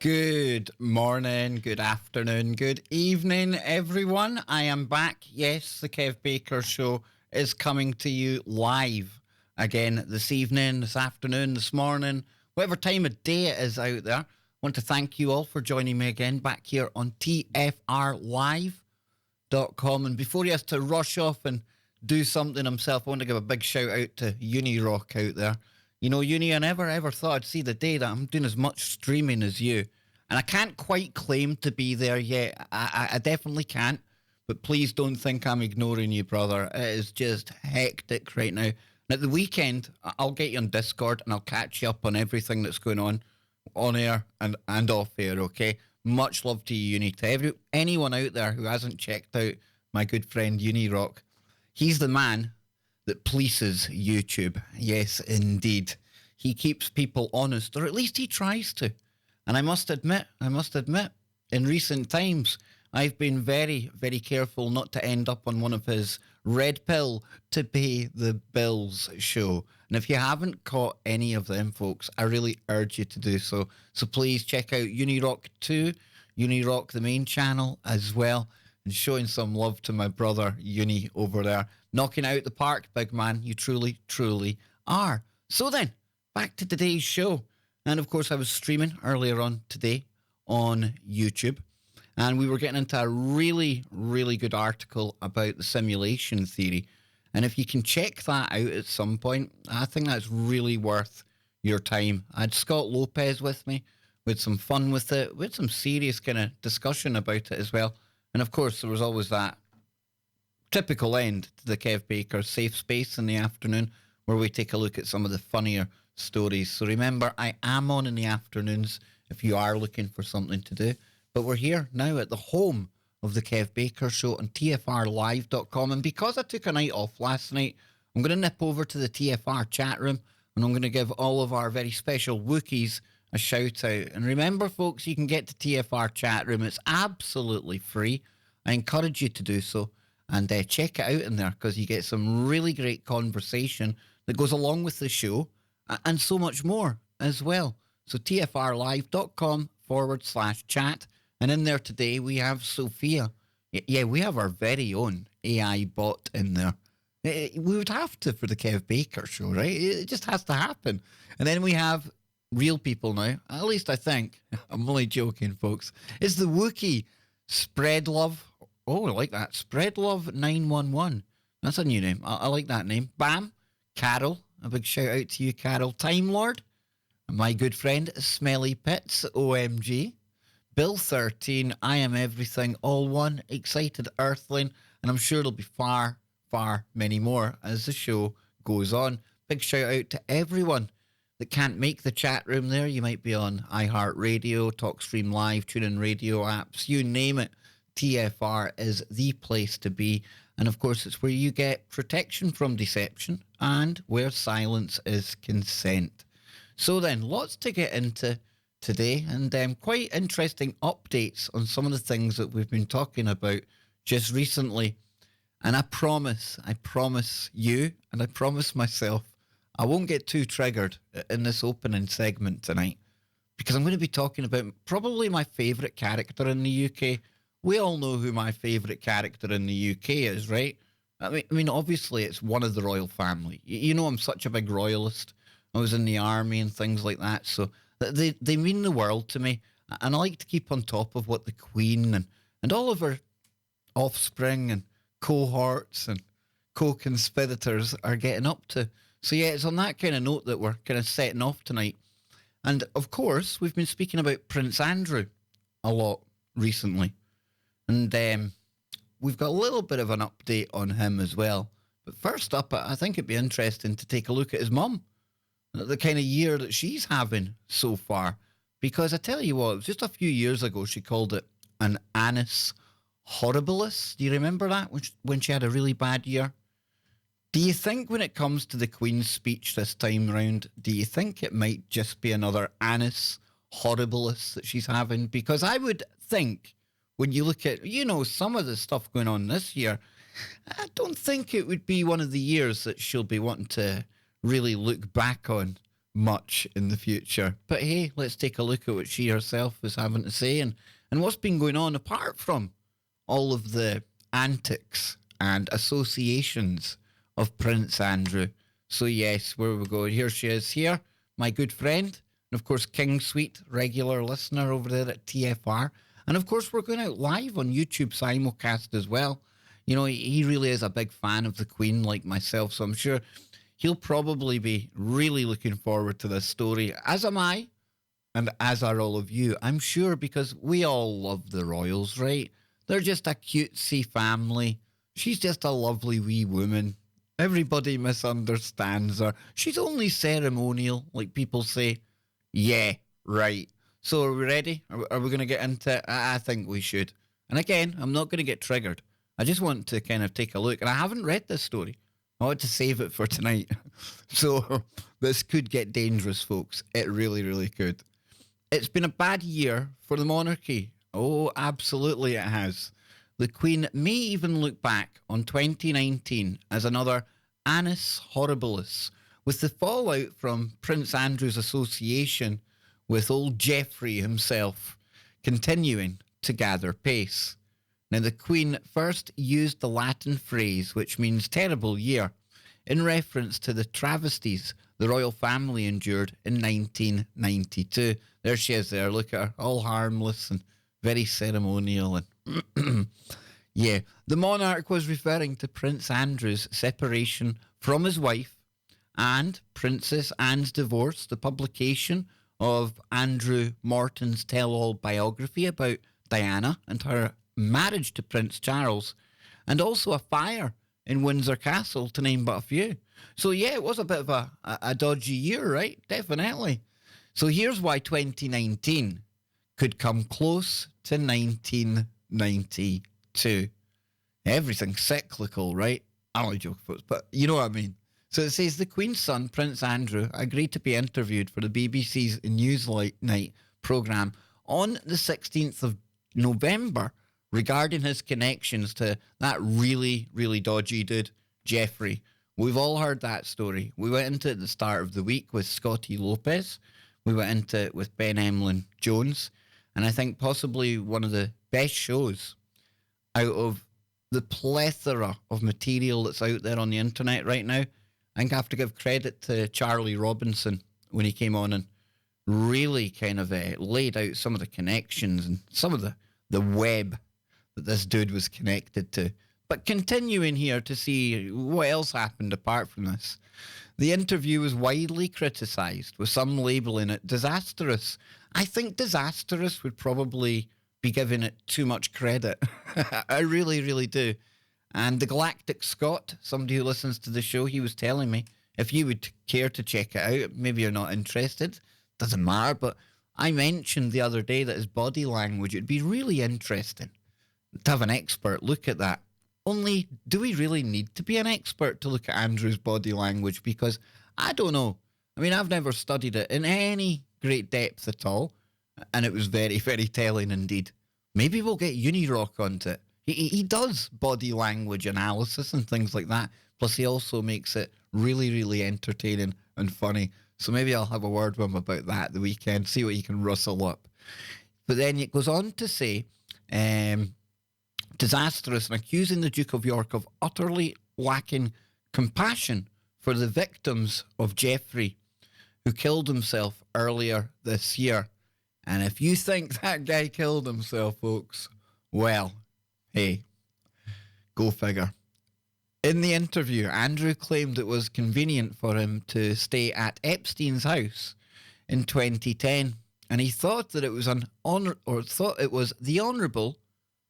Good morning, good afternoon, good evening, everyone. I am back. Yes, the Kev Baker Show is coming to you live again this evening, this afternoon, this morning, whatever time of day it is out there. I want to thank you all for joining me again back here on TFRlive.com. And before he has to rush off and do something himself, I want to give a big shout out to Rock out there. You know, Uni, I never ever thought I'd see the day that I'm doing as much streaming as you. And I can't quite claim to be there yet. I definitely can't. But please don't think I'm ignoring you, brother. It is just hectic right now. And at the weekend, I'll get you on Discord and I'll catch you up on everything that's going on air and off air, okay? Much love to you, Uni. To anyone out there who hasn't checked out my good friend Rock, he's the man that polices YouTube. Yes, indeed. He keeps people honest, or at least he tries to. And I must admit, in recent times, I've been very, very careful not to end up on one of his red pill to pay the bills show. And if you haven't caught any of them, folks, I really urge you to do so. So please check out Unirock 2, Unirock the main channel as well, and showing some love to my brother Uni over there. Knocking out the park, big man. You truly, truly are. So then, back to today's show. And of course, I was streaming earlier on today on YouTube. And we were getting into a really, really good article about the simulation theory. And if you can check that out at some point, I think that's really worth your time. I had Scott Lopez with me. We had some fun with it. We had some serious kind of discussion about it as well. And of course, there was always that typical end to the Kev Baker Safe Space in the afternoon, where we take a look at some of the funnier stories. So remember, I am on in the afternoons if you are looking for something to do. But we're here now at the home of the Kev Baker Show on TFRlive.com. And because I took a night off last night, I'm going to nip over to the TFR chat room and I'm going to give all of our very special Wookiees a shout out. And remember, folks, you can get to TFR chat room. It's absolutely free. I encourage you to do so. And check it out in there because you get some really great conversation that goes along with the show and so much more as well. So tfrlive.com/chat. And in there today, we have Sophia. Yeah, we have our very own AI bot in there. We would have to for the Kev Baker Show, right? It just has to happen. And then we have real people now. At least I think. I'm only joking, folks. It's the Wookiee Spread Love. Oh, I like that. Spread Love 911. That's a new name. I like that name. Bam. Carol. A big shout out to you, Carol. Time Lord. And my good friend, Smelly Pits. OMG. Bill 13. I am everything. All one. Excited Earthling. And I'm sure there'll be far, far many more as the show goes on. Big shout out to everyone that can't make the chat room there. You might be on iHeartRadio, TalkStream Live, TuneIn Radio apps, you name it. TFR is the place to be. And of course, it's where you get protection from deception and where silence is consent. So then, lots to get into today and quite interesting updates on some of the things that we've been talking about just recently. And I promise you, and I promise myself, I won't get too triggered in this opening segment tonight because I'm going to be talking about probably my favourite character in the UK. We all know who my favourite character in the UK is, right? I mean, obviously, it's one of the royal family. You know, I'm such a big royalist. I was in the army and things like that, so they mean the world to me. And I like to keep on top of what the Queen and all of her offspring and cohorts and co-conspirators are getting up to. So yeah, it's on that kind of note that we're kind of setting off tonight. And of course, we've been speaking about Prince Andrew a lot recently. And we've got a little bit of an update on him as well. But first up, I think it'd be interesting to take a look at his mum, the kind of year that she's having so far. Because I tell you what, it was just a few years ago, she called it an annus horribilis. Do you remember that, when she had a really bad year? Do you think when it comes to the Queen's speech this time round, do you think it might just be another annus horribilis that she's having? Because I would think, when you look at, some of the stuff going on this year, I don't think it would be one of the years that she'll be wanting to really look back on much in the future. But hey, let's take a look at what she herself was having to say and what's been going on apart from all of the antics and associations of Prince Andrew. So yes, where we go. Here she is here, my good friend. And of course, King Sweet, regular listener over there at TFR. And of course, we're going out live on YouTube simulcast as well. You know, he really is a big fan of the Queen like myself. So I'm sure he'll probably be really looking forward to this story, as am I, and as are all of you, I'm sure, because we all love the royals, right? They're just a cutesy family. She's just a lovely wee woman. Everybody misunderstands her. She's only ceremonial, like people say. Yeah, right. So are we ready? Are we going to get into it? I think we should. And again, I'm not going to get triggered. I just want to kind of take a look. And I haven't read this story. I want to save it for tonight. So this could get dangerous, folks. It really, really could. It's been a bad year for the monarchy. Oh, absolutely it has. The Queen may even look back on 2019 as another annus horribilis, with the fallout from Prince Andrew's association with old Geoffrey himself continuing to gather pace. Now, the Queen first used the Latin phrase, which means terrible year, in reference to the travesties the royal family endured in 1992. There she is there, look at her, all harmless and very ceremonial. And yeah, the monarch was referring to Prince Andrew's separation from his wife and Princess Anne's divorce, the publication of Andrew Morton's tell-all biography about Diana and her marriage to Prince Charles, and also a fire in Windsor Castle, to name but a few. So yeah, it was a bit of a dodgy year, right? Definitely. So here's why 2019 could come close to 1992. Everything's cyclical, right? I don't joke, folks, but you know what I mean. So it says the Queen's son, Prince Andrew, agreed to be interviewed for the BBC's Newsnight programme on the 16th of November regarding his connections to that really, really dodgy dude, Geoffrey. We've all heard that story. We went into it at the start of the week with Scotty Lopez. We went into it with Ben Emlyn Jones. And I think possibly one of the best shows out of the plethora of material that's out there on the internet right now. I think I have to give credit to Charlie Robinson when he came on and really kind of laid out some of the connections and some of the web that this dude was connected to. But continuing here to see what else happened apart from this. The interview was widely criticised, with some labelling it disastrous. I think disastrous would probably be giving it too much credit. I really, really do. And the Galactic Scott, somebody who listens to the show, he was telling me, if you would care to check it out, maybe you're not interested, doesn't matter, but I mentioned the other day that his body language, it'd be really interesting to have an expert look at that. Only, do we really need to be an expert to look at Andrew's body language? Because I don't know. I mean, I've never studied it in any great depth at all, and it was very, very telling indeed. Maybe we'll get Unirock onto it. He does body language analysis and things like that. Plus, he also makes it really, really entertaining and funny. So maybe I'll have a word with him about that the weekend, see what he can rustle up. But then it goes on to say, disastrous, and accusing the Duke of York of utterly lacking compassion for the victims of Geoffrey, who killed himself earlier this year. And if you think that guy killed himself, folks, well, hey, go figure. In the interview, Andrew claimed it was convenient for him to stay at Epstein's house in 2010, and he thought that it was the honourable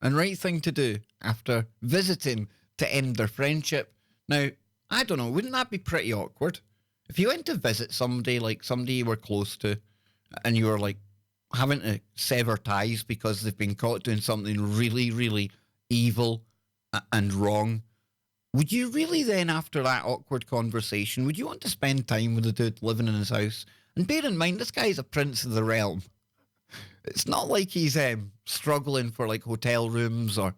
and right thing to do after visiting to end their friendship. Now, I don't know, wouldn't that be pretty awkward? If you went to visit somebody, like somebody you were close to, and you were like having to sever ties because they've been caught doing something really, really evil and wrong, would you really then, after that awkward conversation, would you want to spend time with the dude living in his house? And bear in mind, this guy's a prince of the realm. It's not like he's struggling for like hotel rooms or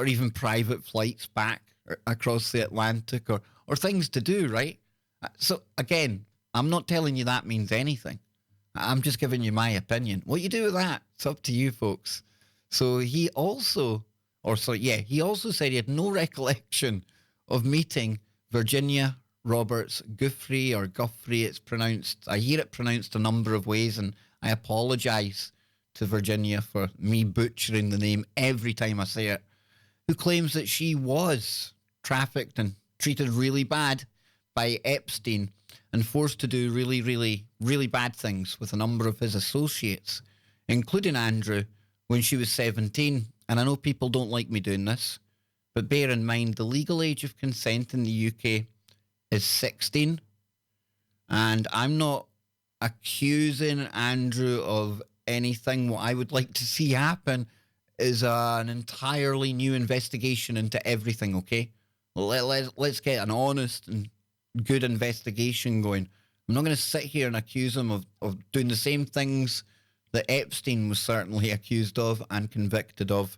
even private flights back across the Atlantic or things to do, right? So again, I'm not telling you that means anything. I'm just giving you my opinion. What you do with that, it's up to you folks. So he also said he had no recollection of meeting Virginia Roberts Guthrie or Guthrie. It's pronounced, I hear it pronounced a number of ways, and I apologise to Virginia for me butchering the name every time I say it, who claims that she was trafficked and treated really bad by Epstein and forced to do really, really, really bad things with a number of his associates, including Andrew, when she was 17. And I know people don't like me doing this, but bear in mind the legal age of consent in the UK is 16. And I'm not accusing Andrew of anything. What I would like to see happen is an entirely new investigation into everything, okay? Let's get an honest and good investigation going. I'm not going to sit here and accuse him of doing the same things that Epstein was certainly accused of and convicted of.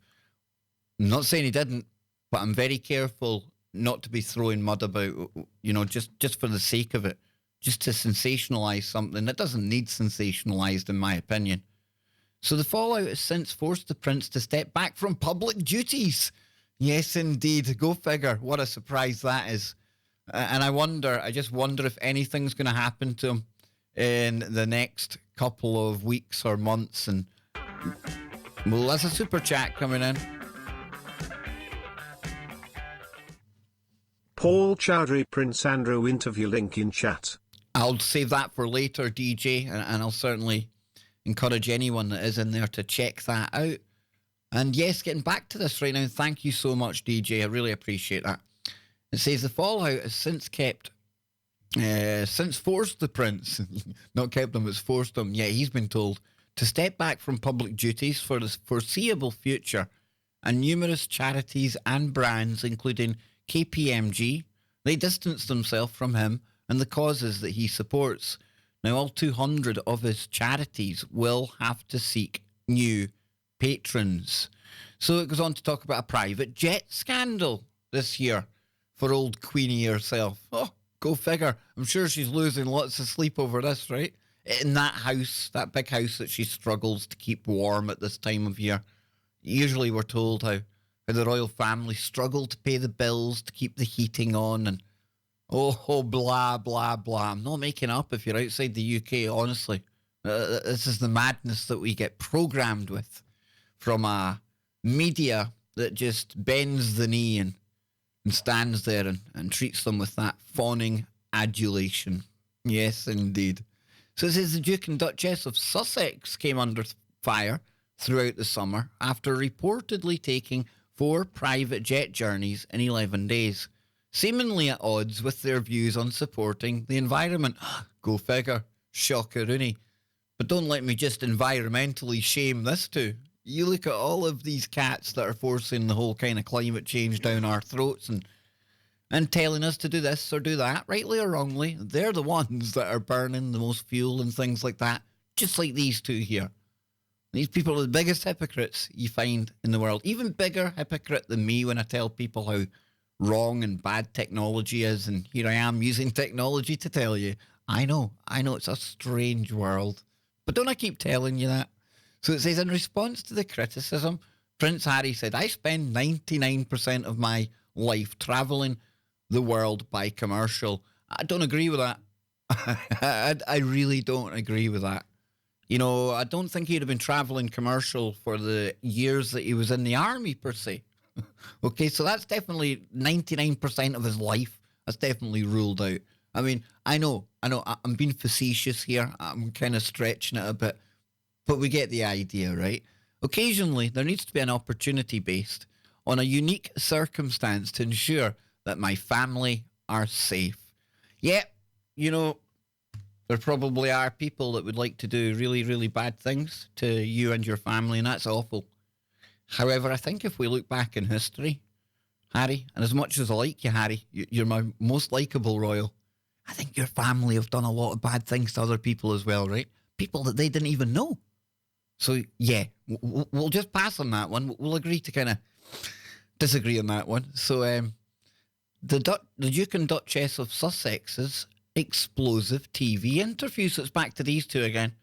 I'm not saying he didn't, but I'm very careful not to be throwing mud about, just for the sake of it, just to sensationalise something that doesn't need sensationalised, in my opinion. So the fallout has since forced the prince to step back from public duties. Yes, indeed. Go figure. What a surprise that is. And I just wonder if anything's going to happen to him in the next couple of weeks or months. And well, there's a super chat coming in. Paul Chowdhury Prince Andrew interview link in chat. I'll save that for later, DJ, and I'll certainly encourage anyone that is in there to check that out. And yes, getting back to this right now, thank you so much, DJ. I really appreciate that. It says the fallout has since forced the prince, not kept him, it's forced him. Yeah, he's been told to step back from public duties for the foreseeable future, and numerous charities and brands, including KPMG, they distanced themselves from him and the causes that he supports. Now, all 200 of his charities will have to seek new patrons. So it goes on to talk about a private jet scandal this year for old Queenie herself. Oh, go figure. I'm sure she's losing lots of sleep over this, right? In that house, that big house that she struggles to keep warm at this time of year. Usually we're told how the royal family struggle to pay the bills to keep the heating on and blah, blah, blah. I'm not making up if you're outside the UK, honestly. This is the madness that we get programmed with from a media that just bends the knee and stands there and treats them with that fawning adulation. Yes, indeed. So it says the Duke and Duchess of Sussex came under fire throughout the summer after reportedly taking 4 private jet journeys in 11 days, seemingly at odds with their views on supporting the environment. Go figure. Shockeroony. But don't let me just environmentally shame this too. You look at all of these cats that are forcing the whole kind of climate change down our throats and telling us to do this or do that, rightly or wrongly. They're the ones that are burning the most fuel and things like that, just like these two here. These people are the biggest hypocrites you find in the world. Even bigger hypocrite than me when I tell people how wrong and bad technology is. And here I am using technology to tell you. I know it's a strange world. But don't I keep telling you that? So it says, in response to the criticism, Prince Harry said, I spend 99% of my life travelling the world by commercial. I don't agree with that. I really don't agree with that. You know, I don't think he'd have been travelling commercial for the years that he was in the army, per se. Okay, so that's definitely 99% of his life. That's definitely ruled out. I mean, I know, I'm being facetious here. I'm kind of stretching it a bit. But we get the idea, right? Occasionally, there needs to be an opportunity based on a unique circumstance to ensure that my family are safe. Yeah, you know, there probably are people that would like to do really, really bad things to you and your family, and that's awful. However, I think if we look back in history, Harry, and as much as I like you, Harry, you're my most likeable royal, I think your family have done a lot of bad things to other people as well, right? People that they didn't even know. So, yeah, we'll just pass on that one. We'll agree to kind of disagree on that one. So, the Duke and Duchess of Sussex's explosive TV interview. So it's back to these two again.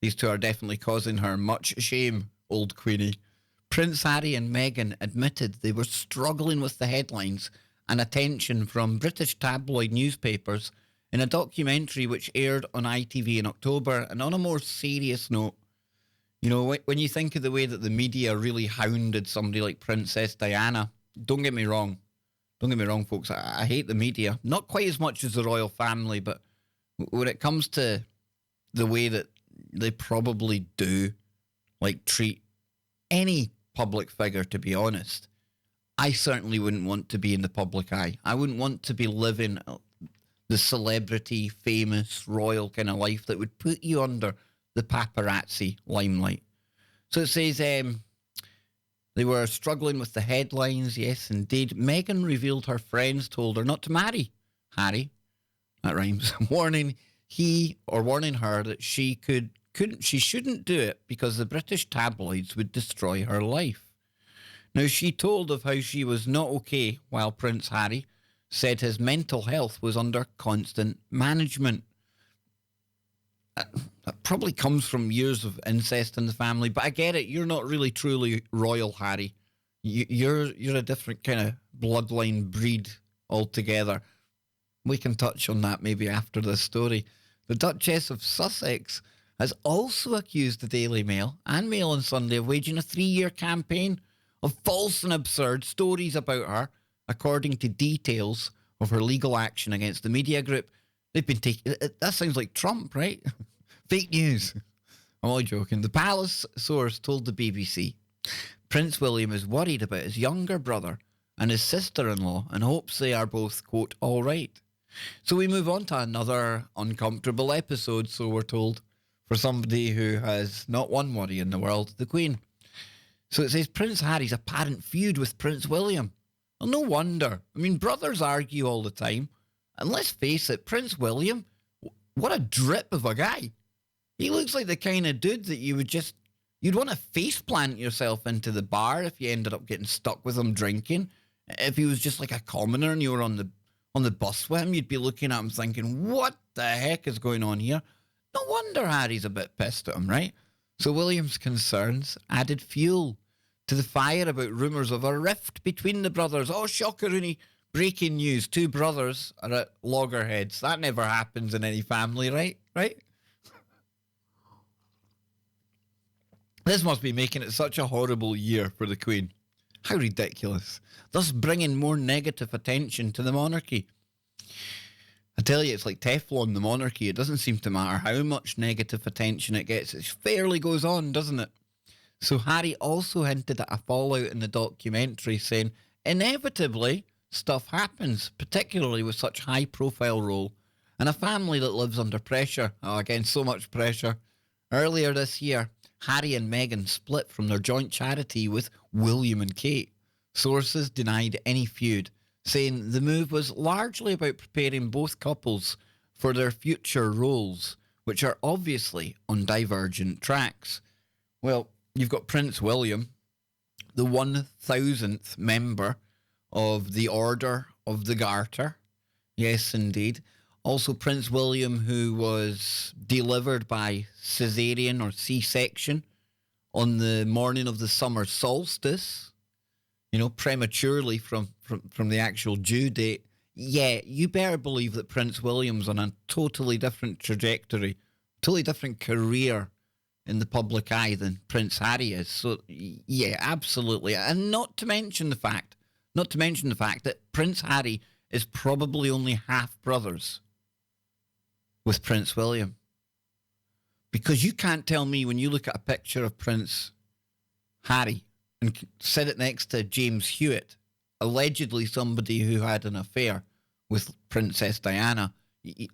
These two are definitely causing her much shame, old Queenie. Prince Harry and Meghan admitted they were struggling with the headlines and attention from British tabloid newspapers in a documentary which aired on ITV in October. And on a more serious note, you know, when you think of the way that the media really hounded somebody like Princess Diana, don't get me wrong. Don't get me wrong, folks. I hate the media. Not quite as much as the royal family, but when it comes to the way that they probably do, like, treat any public figure, to be honest, I certainly wouldn't want to be in the public eye. I wouldn't want to be living the celebrity, famous, royal kind of life that would put you under the paparazzi limelight. So it says they were struggling with the headlines. Yes, indeed. Meghan revealed her friends told her not to marry Harry. That rhymes. warning her that she shouldn't do it because the British tabloids would destroy her life. Now, she told of how she was not okay while Prince Harry said his mental health was under constant management. That probably comes from years of incest in the family, but I get it. You're not really truly royal, Harry. You're a different kind of bloodline breed altogether. We can touch on that maybe after this story. The Duchess of Sussex has also accused the Daily Mail and Mail on Sunday of waging a 3-year campaign of false and absurd stories about her, according to details of her legal action against the media group. They've been taking... That sounds like Trump, right? Fake news. I'm only joking. The palace source told the BBC, Prince William is worried about his younger brother and his sister-in-law and hopes they are both, quote, all right. So we move on to another uncomfortable episode, so we're told, for somebody who has not one worry in the world, the Queen. So it says Prince Harry's apparent feud with Prince William. Well, no wonder. I mean, brothers argue all the time. And let's face it, Prince William, what a drip of a guy. He looks like the kind of dude that you'd want to face plant yourself into the bar if you ended up getting stuck with him drinking. If he was just like a commoner and you were on the bus with him, you'd be looking at him thinking, what the heck is going on here? No wonder Harry's a bit pissed at him, right? So William's concerns added fuel to the fire about rumours of a rift between the brothers. Oh, shockeroony. Breaking news. 2 brothers are at loggerheads. That never happens in any family, right? Right? This must be making it such a horrible year for the Queen. How ridiculous. Thus bringing more negative attention to the monarchy. I tell you, it's like Teflon, the monarchy. It doesn't seem to matter how much negative attention it gets. It fairly goes on, doesn't it? So Harry also hinted at a fallout in the documentary, saying, inevitably, stuff happens, particularly with such high-profile role and a family that lives under pressure. Oh, again, so much pressure. Earlier this year, Harry and Meghan split from their joint charity with William and Kate. Sources denied any feud, saying the move was largely about preparing both couples for their future roles, which are obviously on divergent tracks. Well, you've got Prince William, the 1000th member of the Order of the Garter. Yes, indeed. Also Prince William, who was delivered by cesarean or C-section on the morning of the summer solstice, you know, prematurely from the actual due date. Yeah, you better believe that Prince William's on a totally different trajectory, totally different career in the public eye than Prince Harry is. So, yeah, absolutely. And not to mention the fact that Prince Harry is probably only half brothers with Prince William. Because you can't tell me when you look at a picture of Prince Harry and set it next to James Hewitt, allegedly somebody who had an affair with Princess Diana.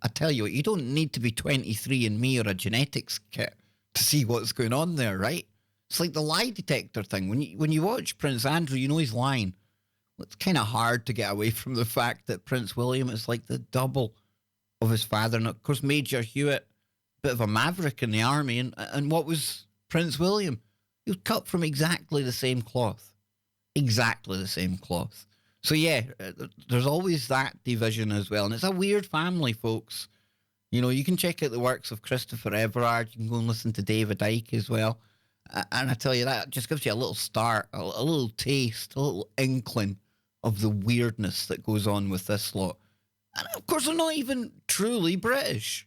I tell you what, you don't need to be 23andMe or a genetics kit to see what's going on there, right? It's like the lie detector thing. When you watch Prince Andrew, you know he's lying. It's kind of hard to get away from the fact that Prince William is like the double of his father. And of course, Major Hewitt, bit of a maverick in the army. And what was Prince William? He was cut from exactly the same cloth. Exactly the same cloth. So yeah, there's always that division as well. And it's a weird family, folks. You know, you can check out the works of Christopher Everard. You can go and listen to David Icke as well. And I tell you, that just gives you a little start, a little taste, a little inkling of the weirdness that goes on with this lot. And of course, they're not even truly British.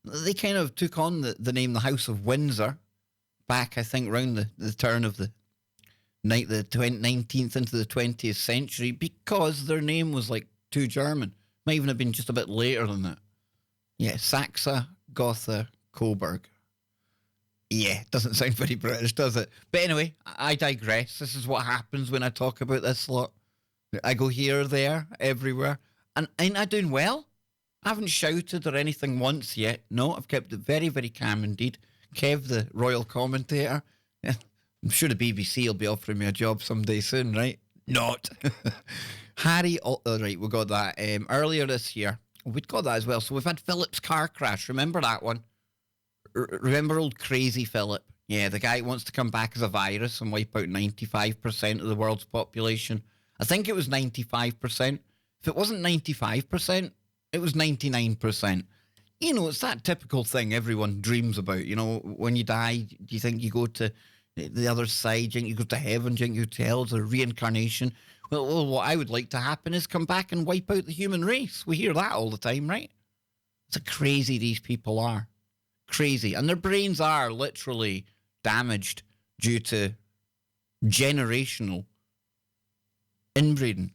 They kind of took on the name the House of Windsor back, I think, around the turn of the 19th into the 20th century because their name was like too German. Might even have been just a bit later than that. Yeah, Saxa Gotha Coburg. Yeah, doesn't sound very British, does it? But anyway, I digress. This is what happens when I talk about this lot. I go here, there, everywhere. And ain't I doing well? I haven't shouted or anything once yet. No, I've kept it very, very calm indeed. Kev, the royal commentator. Yeah, I'm sure the BBC will be offering me a job someday soon, right? Not. Harry, right, we got that. Earlier this year, we'd got that as well. So we've had Philip's car crash. Remember that one? Remember old crazy Philip? Yeah, the guy who wants to come back as a virus and wipe out 95% of the world's population. I think it was 95%. If it wasn't 95%, it was 99%. You know, it's that typical thing everyone dreams about. You know, when you die, do you think you go to the other side? Do you think you go to heaven? Do you think you go to hell? Is there reincarnation? Well, what I would like to happen is come back and wipe out the human race. We hear that all the time, right? It's how crazy these people are. Crazy. And their brains are literally damaged due to generational inbreeding.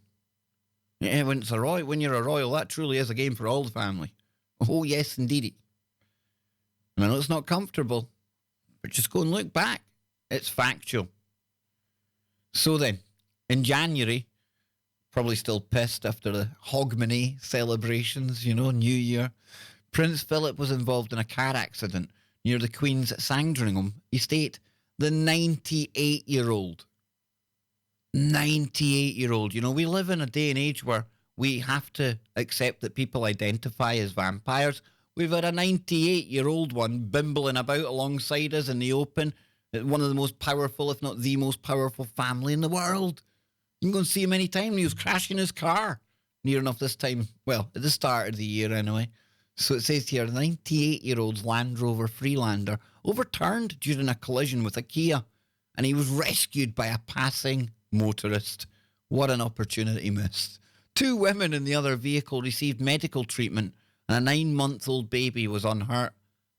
Yeah, when you're a royal, that truly is a game for all the family. Oh, yes, indeedy. I know it's not comfortable, but just go and look back. It's factual. So then, in January, probably still pissed after the Hogmanay celebrations, you know, New Year, Prince Philip was involved in a car accident near the Queen's Sandringham estate. The 98-year-old. 98-year-old. You know, we live in a day and age where we have to accept that people identify as vampires. We've had a 98-year-old one bimbling about alongside us in the open. One of the most powerful, if not the most powerful family in the world. You can go and see him anytime. He was crashing his car near enough this time. Well, at the start of the year anyway. So it says here, 98-year-old's Land Rover Freelander overturned during a collision with a Kia, and he was rescued by a passing motorist. What an opportunity missed. 2 women in the other vehicle received medical treatment, and a 9-month-old baby was unhurt.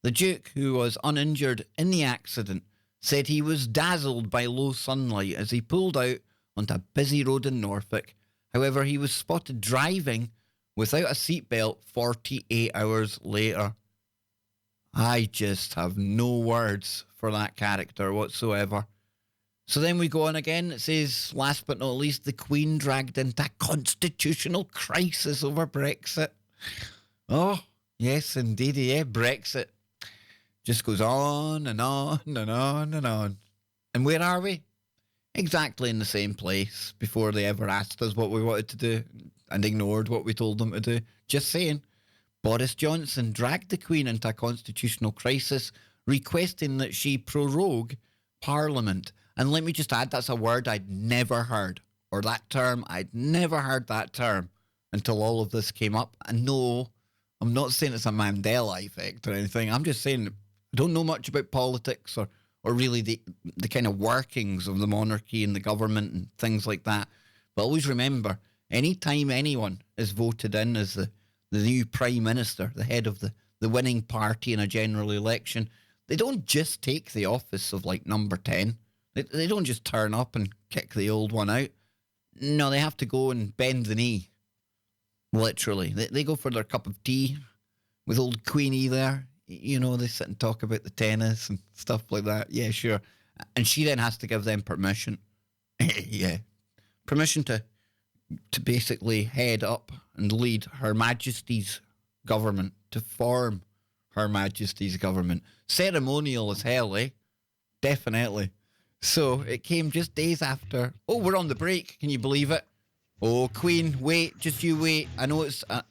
The Duke, who was uninjured in the accident, said he was dazzled by low sunlight as he pulled out onto a busy road in Norfolk. However, he was spotted driving without a seatbelt 48 hours later. I just have no words for that character whatsoever. So then we go on again. It says, last but not least, the Queen dragged into a constitutional crisis over Brexit. Oh, yes, indeed, yeah, Brexit. Just goes on and on and on and on. And where are we? Exactly in the same place before they ever asked us what we wanted to do and ignored what we told them to do. Just saying. Boris Johnson dragged the Queen into a constitutional crisis, requesting that she prorogue Parliament. And let me just add, that's a word I'd never heard, or that term, I'd never heard that term until all of this came up. And no, I'm not saying it's a Mandela effect or anything. I'm just saying I don't know much about politics or really the kind of workings of the monarchy and the government and things like that. But always remember, anytime anyone is voted in as the new prime minister, the head of the winning party in a general election, they don't just take the office of like number 10. They don't just turn up and kick the old one out. No, they have to go and bend the knee. Literally. They go for their cup of tea with old Queenie there. You know, they sit and talk about the tennis and stuff like that. Yeah, sure. And she then has to give them permission. Yeah. Permission to basically head up and lead Her Majesty's government, to form Her Majesty's government. Ceremonial as hell, eh? Definitely. So it came just days after. Oh, we're on the break. Can you believe it? Oh, Queen, wait. Just you wait. I know it's a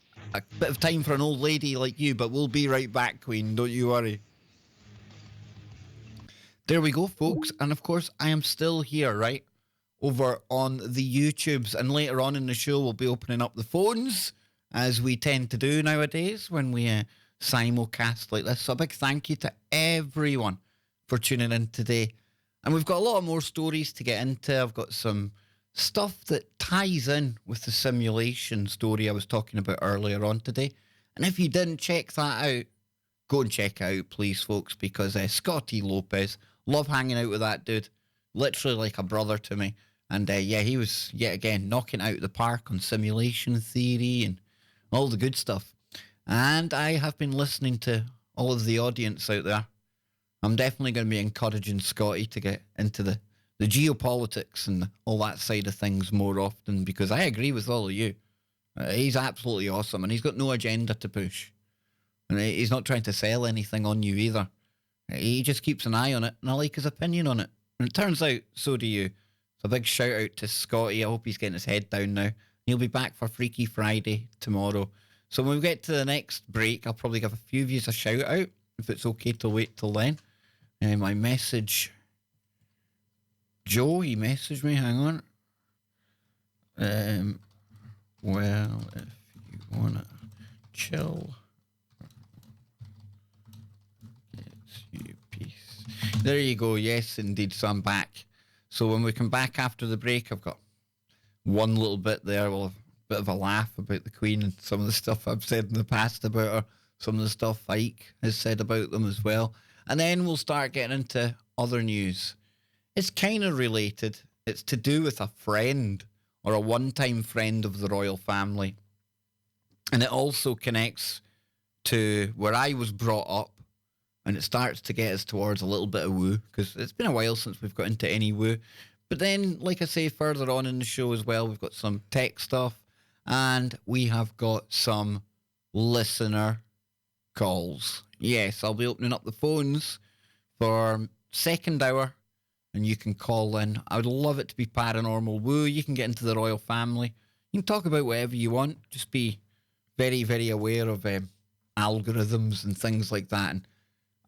bit of time for an old lady like you, but we'll be right back, Queen. Don't you worry. There we go, folks. And of course, I am still here, right? Over on the YouTubes. And later on in the show, we'll be opening up the phones, as we tend to do nowadays when we simulcast like this. So a big thank you to everyone for tuning in today. And we've got a lot more stories to get into. I've got some stuff that ties in with the simulation story I was talking about earlier on today. And if you didn't check that out, go and check it out, please, folks, because Scotty Lopez, love hanging out with that dude. Literally like a brother to me. And yeah, he was, yet again, knocking it out of the park on simulation theory and all the good stuff. And I have been listening to all of the audience out there. I'm definitely going to be encouraging Scotty to get into the geopolitics and all that side of things more often, because I agree with all of you. He's absolutely awesome, and he's got no agenda to push. And he's not trying to sell anything on you either. He just keeps an eye on it, and I like his opinion on it. And it turns out, so do you. So a big shout out to Scotty. I hope he's getting his head down now. He'll be back for Freaky Friday tomorrow. So when we get to the next break, I'll probably give a few of you a shout out, if it's okay to wait till then. My message, Joe, he messaged me, hang on. Well, if you want to chill, it's you, peace. There you go, yes, indeed, so I'm back. So when we come back after the break, I've got one little bit there, well, a bit of a laugh about the Queen and some of the stuff I've said in the past about her, some of the stuff Ike has said about them as well. And then we'll start getting into other news. It's kind of related. It's to do with a friend or a one-time friend of the royal family. And it also connects to where I was brought up. And it starts to get us towards a little bit of woo, because it's been a while since we've got into any woo. But then, like I say, further on in the show as well, we've got some tech stuff. And we have got some listener calls. Yes, I'll be opening up the phones for second hour, and you can call in. I would love it to be paranormal woo. You can get into the royal family. You can talk about whatever you want. Just be very, very aware of algorithms and things like that. And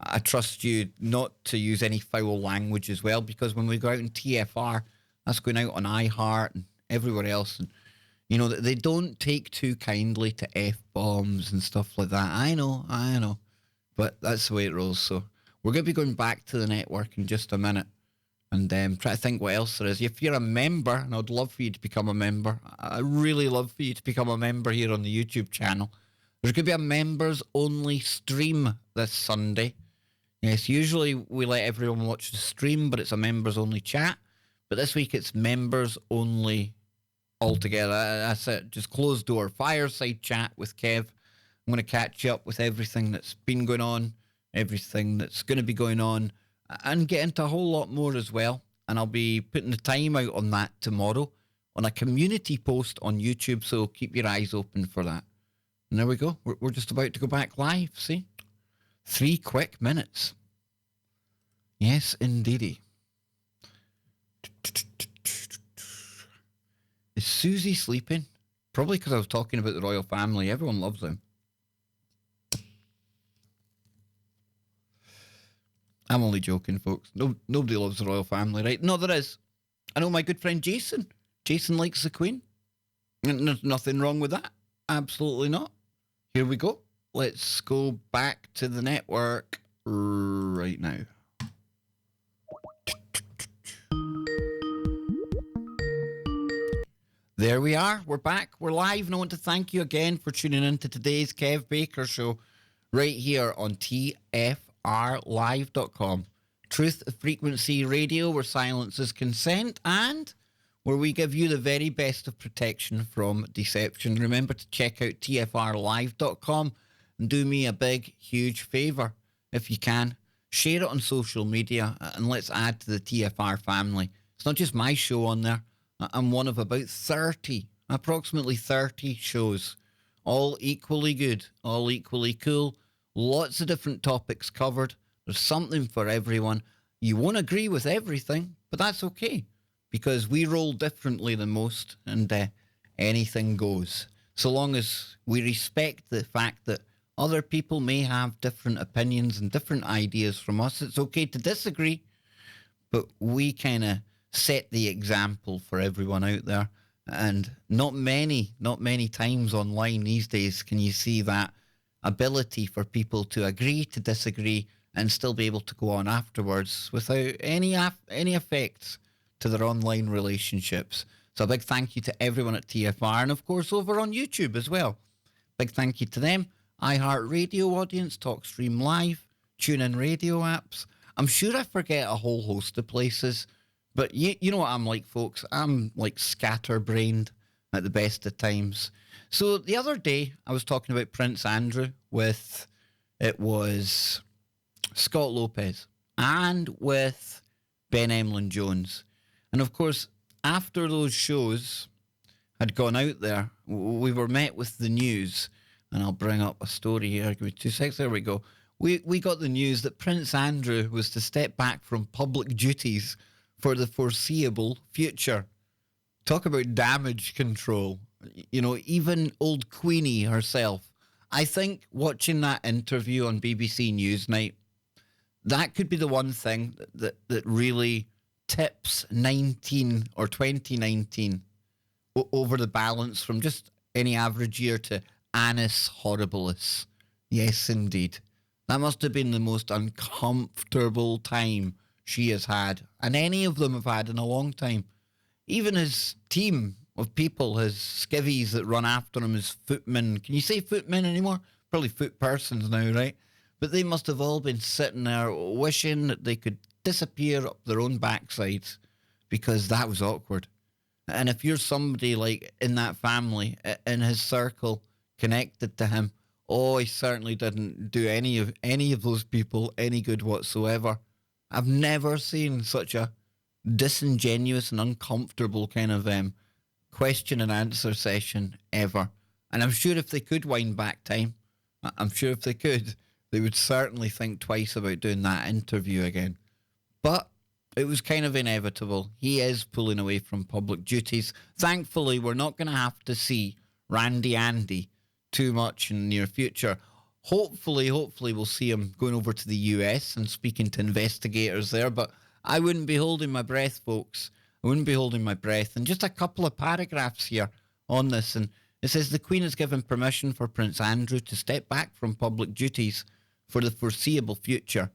I trust you not to use any foul language as well, because when we go out in TFR, that's going out on iHeart and everywhere else. And, you know, they don't take too kindly to F-bombs and stuff like that. I know. But that's the way it rolls. So we're going to be going back to the network in just a minute and try to think what else there is. If you're a member, and I'd love for you to become a member, I really love for you to become a member here on the YouTube channel. There's going to be a members-only stream this Sunday. Yes, usually we let everyone watch the stream, but it's a members-only chat. But this week it's members-only altogether. That's it. Just closed door fireside chat with Kev. I'm going to catch you up with everything that's been going on, everything that's going to be going on, and get into a whole lot more as well. And I'll be putting the time out on that tomorrow on a community post on YouTube, so keep your eyes open for that. And there we go. We're just about to go back live, see? 3 quick minutes. Yes, indeedy. Is Susie sleeping? Probably because I was talking about the royal family. Everyone loves them. I'm only joking, folks. Nobody loves the royal family, right? No, there is. I know my good friend Jason. Jason likes the Queen. And there's nothing wrong with that. Absolutely not. Here we go. Let's go back to the network right now. There we are. We're back. We're live. And I want to thank you again for tuning in to today's Kev Baker Show right here on TFRlive.com. Truth Frequency Radio, where silence is consent and where we give you the very best of protection from deception. Remember to check out TFRlive.com and do me a big, huge favour. If you can, share it on social media and let's add to the TFR family. It's not just my show on there. I'm one of about 30, approximately 30 shows, all equally good, all equally cool, lots of different topics covered. There's something for everyone. You won't agree with everything, but that's okay, because we roll differently than most, and anything goes. So long as we respect the fact that other people may have different opinions and different ideas from us, it's okay to disagree, but we kind of set the example for everyone out there. And not many times online these days can you see that ability for people to agree to disagree and still be able to go on afterwards without any effects to their online relationships. So a big thank you to everyone at TFR, and of course over on YouTube as well. Big thank you to them, iHeartRadio audience, TalkStream Live, TuneIn Radio apps. I'm sure I forget a whole host of places, but you know what I'm like, folks. I'm like scatterbrained at the best of times. So the other day, I was talking about Prince Andrew with, it was Scott Lopez and with Ben Emlyn Jones. And of course, after those shows had gone out there, we were met with the news. And I'll bring up a story here. Give me 2 seconds. There we go. We got the news that Prince Andrew was to step back from public duties for the foreseeable future. Talk about damage control. You know, even old Queenie herself. I think watching that interview on BBC Newsnight, that could be the one thing that really tips 19 or 2019 over the balance from just any average year to annus horribilis. Yes, indeed. That must have been the most uncomfortable time she has had, and any of them have had in a long time. Even his team of people, his skivvies that run after him, his footmen. Can you say footmen anymore? Probably foot persons now, right? But they must have all been sitting there wishing that they could disappear up their own backsides because that was awkward. And if you're somebody like in that family, in his circle, connected to him, oh, he certainly didn't do any of those people any good whatsoever. I've never seen such a disingenuous and uncomfortable kind of question and answer session ever. And I'm sure if they could wind back time, I'm sure if they could, they would certainly think twice about doing that interview again. But it was kind of inevitable. He is pulling away from public duties. Thankfully, we're not going to have to see Randy Andy too much in the near future. Hopefully we'll see him going over to the US and speaking to investigators there. But I wouldn't be holding my breath, folks. I wouldn't be holding my breath. And just a couple of paragraphs here on this. And it says the Queen has given permission for Prince Andrew to step back from public duties for the foreseeable future.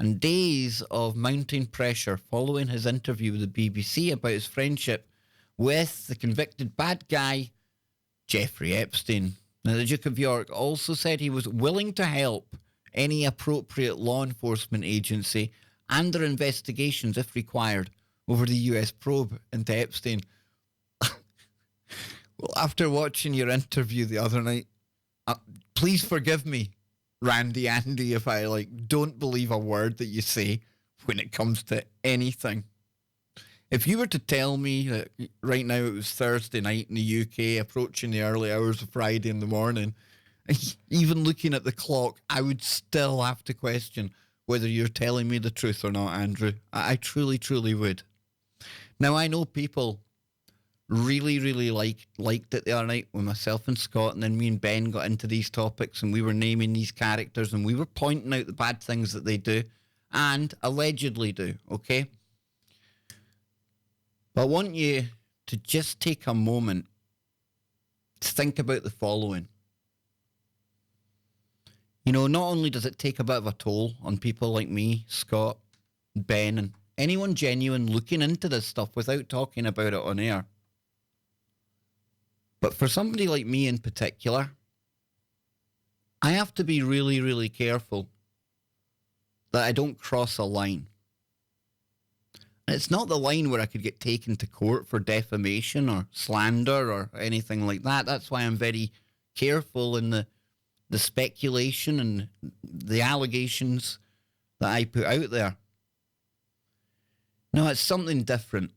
And days of mounting pressure following his interview with the BBC about his friendship with the convicted bad guy, Jeffrey Epstein. Now, the Duke of York also said he was willing to help any appropriate law enforcement agency and their investigations, if required, over the US probe into Epstein. Well, after watching your interview the other night, please forgive me, Randy Andy, if I don't believe a word that you say when it comes to anything. If you were to tell me that right now it was Thursday night in the UK, approaching the early hours of Friday in the morning, even looking at the clock, I would still have to question whether you're telling me the truth or not, Andrew. I truly, truly would. Now, I know people really, really liked it the other night when myself and Scott and then me and Ben got into these topics and we were naming these characters and we were pointing out the bad things that they do and allegedly do, okay? But I want you to just take a moment to think about the following. You know, not only does it take a bit of a toll on people like me, Scott, Ben, and anyone genuine looking into this stuff without talking about it on air, but for somebody like me in particular, I have to be really, really careful that I don't cross a line. And it's not the line where I could get taken to court for defamation or slander or anything like that. That's why I'm very careful in the speculation and the allegations that I put out there. No, it's something different.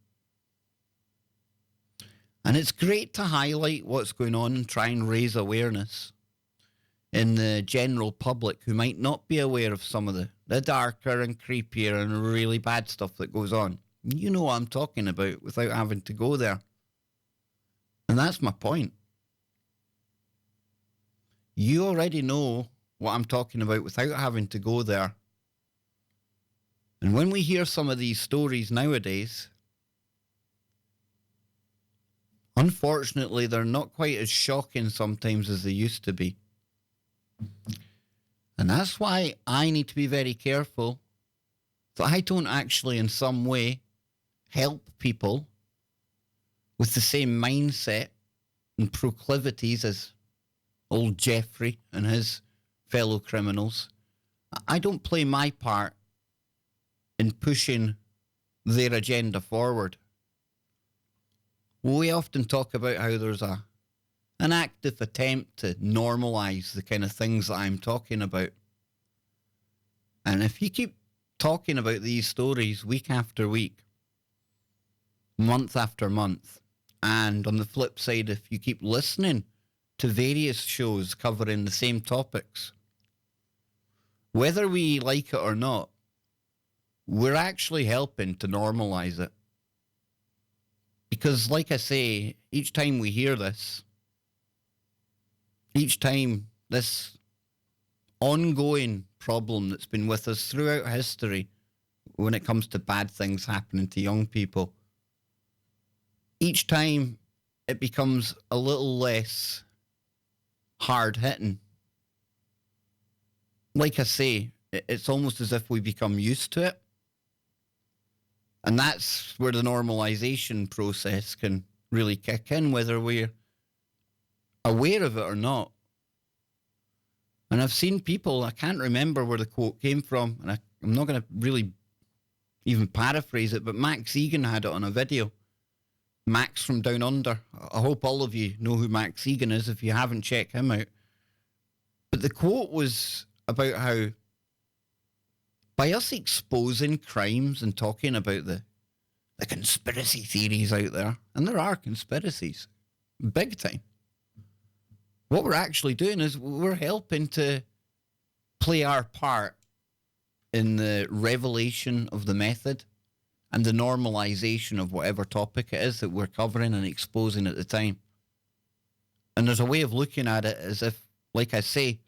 And it's great to highlight what's going on and try and raise awareness in the general public who might not be aware of some of the darker and creepier and really bad stuff that goes on. You know what I'm talking about without having to go there. And that's my point. You already know what I'm talking about without having to go there. And when we hear some of these stories nowadays, unfortunately, they're not quite as shocking sometimes as they used to be. And that's why I need to be very careful that I don't actually in some way help people with the same mindset and proclivities as old Jeffrey and his fellow criminals. I don't play my part in pushing their agenda forward. We often talk about how there's an active attempt to normalise the kind of things that I'm talking about. And if you keep talking about these stories week after week, month after month, and on the flip side, if you keep listening to various shows covering the same topics, whether we like it or not, we're actually helping to normalise it. Because like I say, each time we hear this, each time this ongoing problem that's been with us throughout history when it comes to bad things happening to young people, each time it becomes a little less hard-hitting. Like I say, it's almost as if we become used to it. And that's where the normalization process can really kick in, whether we're aware of it or not. And I've seen people, I can't remember where the quote came from, and I'm not going to really even paraphrase it, but Max Egan had it on a video. Max from Down Under. I hope all of you know who Max Egan is if you haven't checked him out. But the quote was about how by us exposing crimes and talking about the conspiracy theories out there, and there are conspiracies, big time, what we're actually doing is we're helping to play our part in the revelation of the method and the normalization of whatever topic it is that we're covering and exposing at the time. And there's a way of looking at it as if, like I say,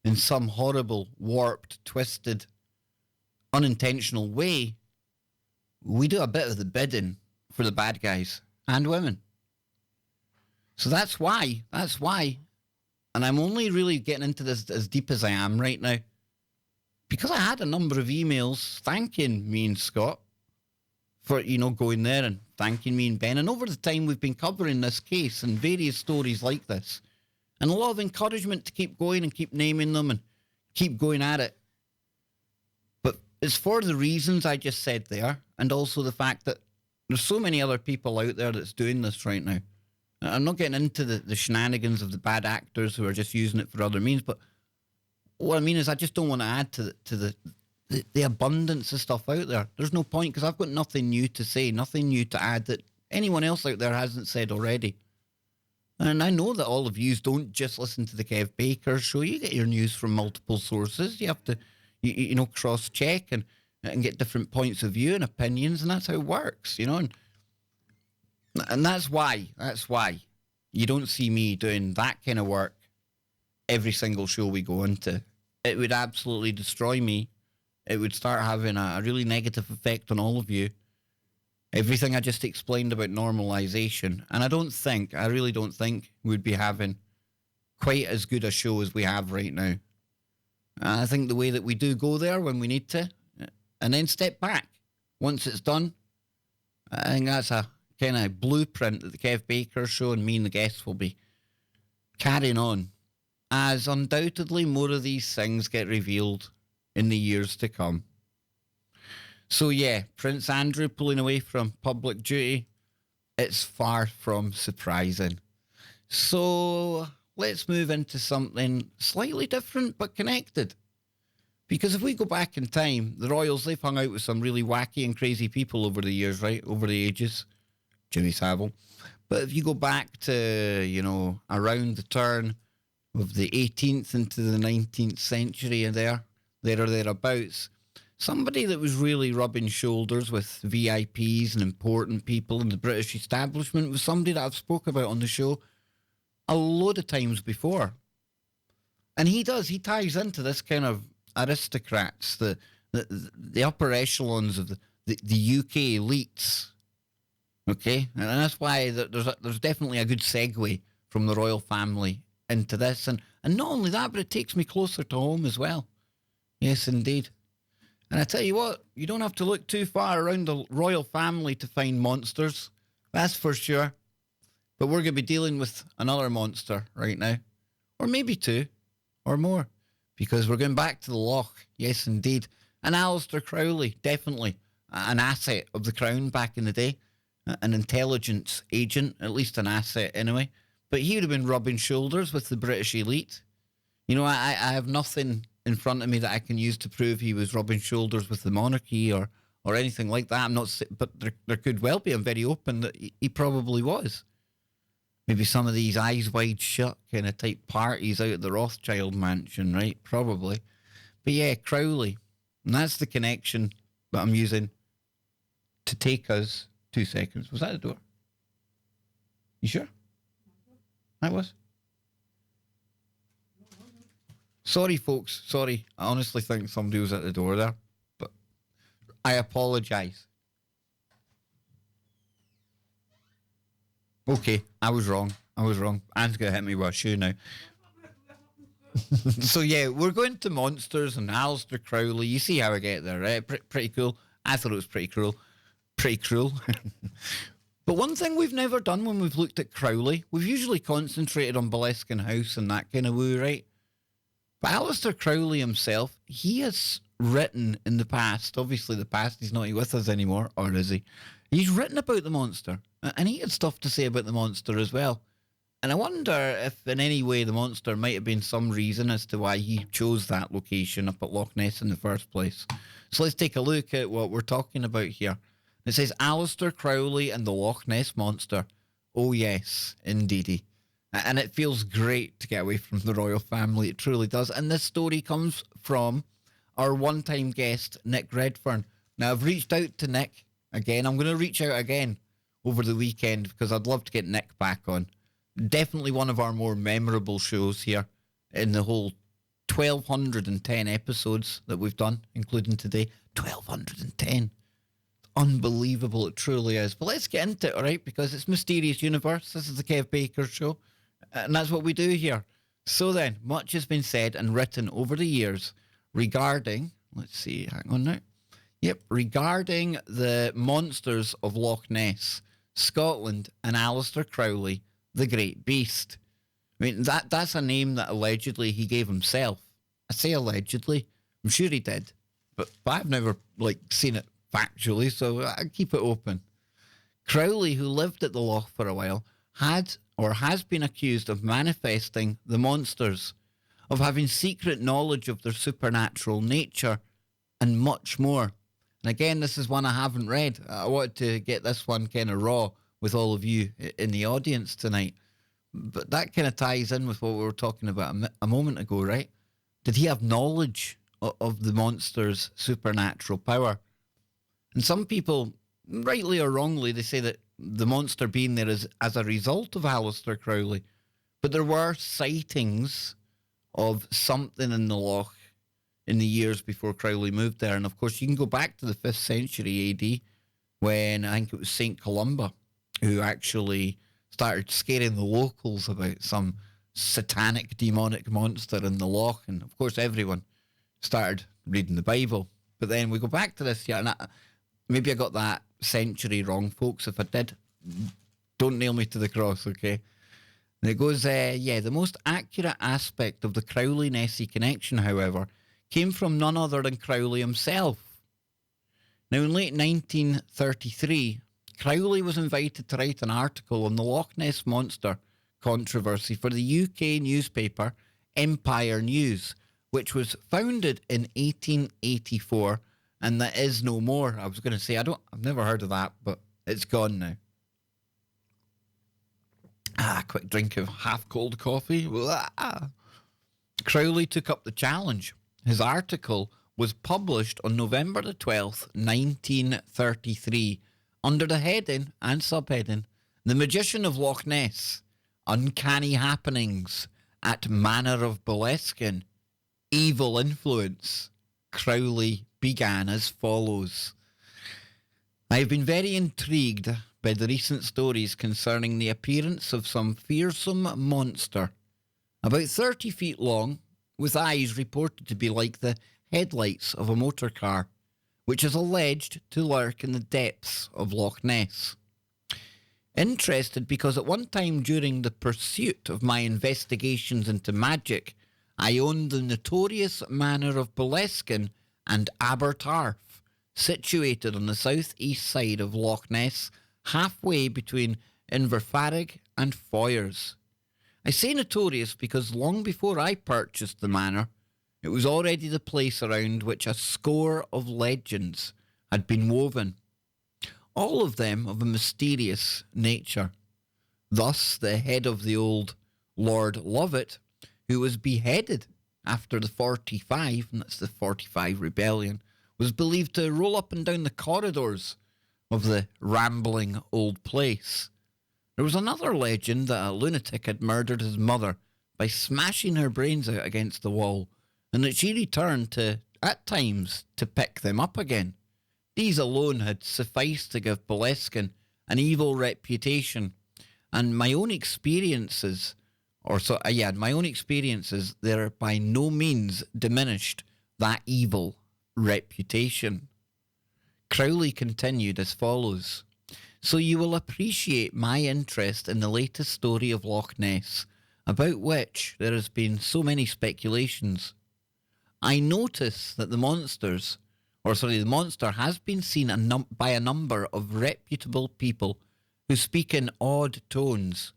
in some horrible, warped, twisted, unintentional way, we do a bit of the bidding for the bad guys and women. So that's why, and I'm only really getting into this as deep as I am right now, because I had a number of emails thanking me and Scott for, going there and thanking me and Ben. And over the time we've been covering this case and various stories like this, and a lot of encouragement to keep going and keep naming them and keep going at it. But it's for the reasons I just said there, and also the fact that there's so many other people out there that's doing this right now. I'm not getting into the shenanigans of the bad actors who are just using it for other means, but what I mean is I just don't want to add to the abundance of stuff out there. There's no point, because I've got nothing new to say, nothing new to add that anyone else out there hasn't said already. And I know that all of you don't just listen to the Kev Baker show. You get your news from multiple sources. You have to, cross-check and get different points of view and opinions, and that's how it works, And that's why you don't see me doing that kind of work every single show we go into. It would absolutely destroy me. It would start having a really negative effect on all of you. Everything I just explained about normalization. And I really don't think we'd be having quite as good a show as we have right now. And I think the way that we do go there when we need to, and then step back once it's done, I think that's a kind of blueprint that the Kev Baker show and me and the guests will be carrying on, as undoubtedly more of these things get revealed in the years to come. So yeah, Prince Andrew pulling away from public duty, it's far from surprising. So let's move into something slightly different but connected. Because if we go back in time, the royals, they've hung out with some really wacky and crazy people over the years, right? Over the ages. Jimmy Savile. But if you go back to, around the turn of the 18th into the 19th century and there or thereabouts, somebody that was really rubbing shoulders with VIPs and important people in the British establishment was somebody that I've spoke about on the show a load of times before. And he ties into this kind of aristocrats, the upper echelons of the UK elites. Okay? And that's why there's definitely a good segue from the royal family into this. And And not only that, but it takes me closer to home as well. Yes, indeed. And I tell you what, you don't have to look too far around the royal family to find monsters. That's for sure. But we're going to be dealing with another monster right now. Or maybe two. Or more. Because we're going back to the Loch. Yes, indeed. And Aleister Crowley, definitely an asset of the crown back in the day. An intelligence agent, at least an asset anyway. But he would have been rubbing shoulders with the British elite. You know, I have nothing in front of me that I can use to prove he was rubbing shoulders with the monarchy or anything like that. I'm not, but there could well be. I'm very open that he probably was. Maybe some of these eyes wide shut kind of type parties out at the Rothschild mansion, right? Probably. But yeah, Crowley. And that's the connection that I'm using to take us 2 seconds. Was that the door? You sure? That was? Sorry, folks. Sorry. I honestly think somebody was at the door there. But I apologise. Okay, I was wrong. Anne's going to hit me with a shoe now. So yeah, we're going to monsters and Aleister Crowley. You see how I get there, right? Pretty cool. I thought it was pretty cruel. Pretty cruel. But one thing we've never done when we've looked at Crowley, we've usually concentrated on Boleskine House and that kind of woo, right? But Aleister Crowley himself, he has written in the past, obviously the past, he's not with us anymore, or is he? He's written about the monster, and he had stuff to say about the monster as well. And I wonder if in any way the monster might have been some reason as to why he chose that location up at Loch Ness in the first place. So let's take a look at what we're talking about here. It says Aleister Crowley and the Loch Ness Monster. Oh yes, indeedy. And it feels great to get away from the royal family. It truly does. And this story comes from our one-time guest, Nick Redfern. Now, I've reached out to Nick again. I'm going to reach out again over the weekend because I'd love to get Nick back on. Definitely one of our more memorable shows here in the whole 1,210 episodes that we've done, including today. 1,210. Unbelievable, it truly is. But let's get into it, all right? Because it's Mysterious Universe. This is the Kev Baker Show. And that's what we do here. So then, much has been said and written over the years regarding, let's see, hang on now. Yep, regarding the monsters of Loch Ness, Scotland, and Aleister Crowley, the Great Beast. I mean, that's a name that allegedly he gave himself. I say allegedly. I'm sure he did. But I've never, seen it factually, so I keep it open. Crowley, who lived at the Loch for a while, had or has been accused of manifesting the monsters, of having secret knowledge of their supernatural nature, and much more. And again, this is one I haven't read. I wanted to get this one kind of raw with all of you in the audience tonight. But that kind of ties in with what we were talking about a moment ago, right? Did he have knowledge of the monster's supernatural power? And some people, rightly or wrongly, they say that the monster being there is as a result of Aleister Crowley. But there were sightings of something in the Loch in the years before Crowley moved there. And of course, you can go back to the 5th century AD when I think it was St. Columba who actually started scaring the locals about some satanic, demonic monster in the Loch. And of course, everyone started reading the Bible. But then we go back to this year, and maybe I got that century wrong, folks. If I did, don't nail me to the cross, okay? And it goes, the most accurate aspect of the Crowley-Nessie connection, however, came from none other than Crowley himself. Now, in late 1933, Crowley was invited to write an article on the Loch Ness Monster controversy for the UK newspaper Empire News, which was founded in 1884, and that is no more. I was going to say, I've never heard of that, but it's gone now. Quick drink of half-cold coffee. Crowley took up the challenge. His article was published on November the 12th, 1933, under the heading and subheading, The Magician of Loch Ness, Uncanny Happenings at Manor of Boleskine, Evil Influence. Crowley began as follows. I have been very intrigued by the recent stories concerning the appearance of some fearsome monster about 30 feet long, with eyes reported to be like the headlights of a motor car, which is alleged to lurk in the depths of Loch Ness. Interested because at one time during the pursuit of my investigations into magic, I owned the notorious manor of Boleskine and Abertarf, situated on the southeast side of Loch Ness, halfway between Inverfarig and Foyers. I say notorious because long before I purchased the manor, it was already the place around which a score of legends had been woven, all of them of a mysterious nature. Thus, the head of the old Lord Lovett, who was beheaded after the 45, and that's the 45 rebellion, was believed to roll up and down the corridors of the rambling old place. There was another legend that a lunatic had murdered his mother by smashing her brains out against the wall, and that she returned to, at times, to pick them up again. These alone had sufficed to give Boleskine an evil reputation, and my own experiences, there by no means diminished that evil reputation. Crowley continued as follows. So you will appreciate my interest in the latest story of Loch Ness, about which there has been so many speculations. I notice that the monster has been seen by a number of reputable people who speak in odd tones,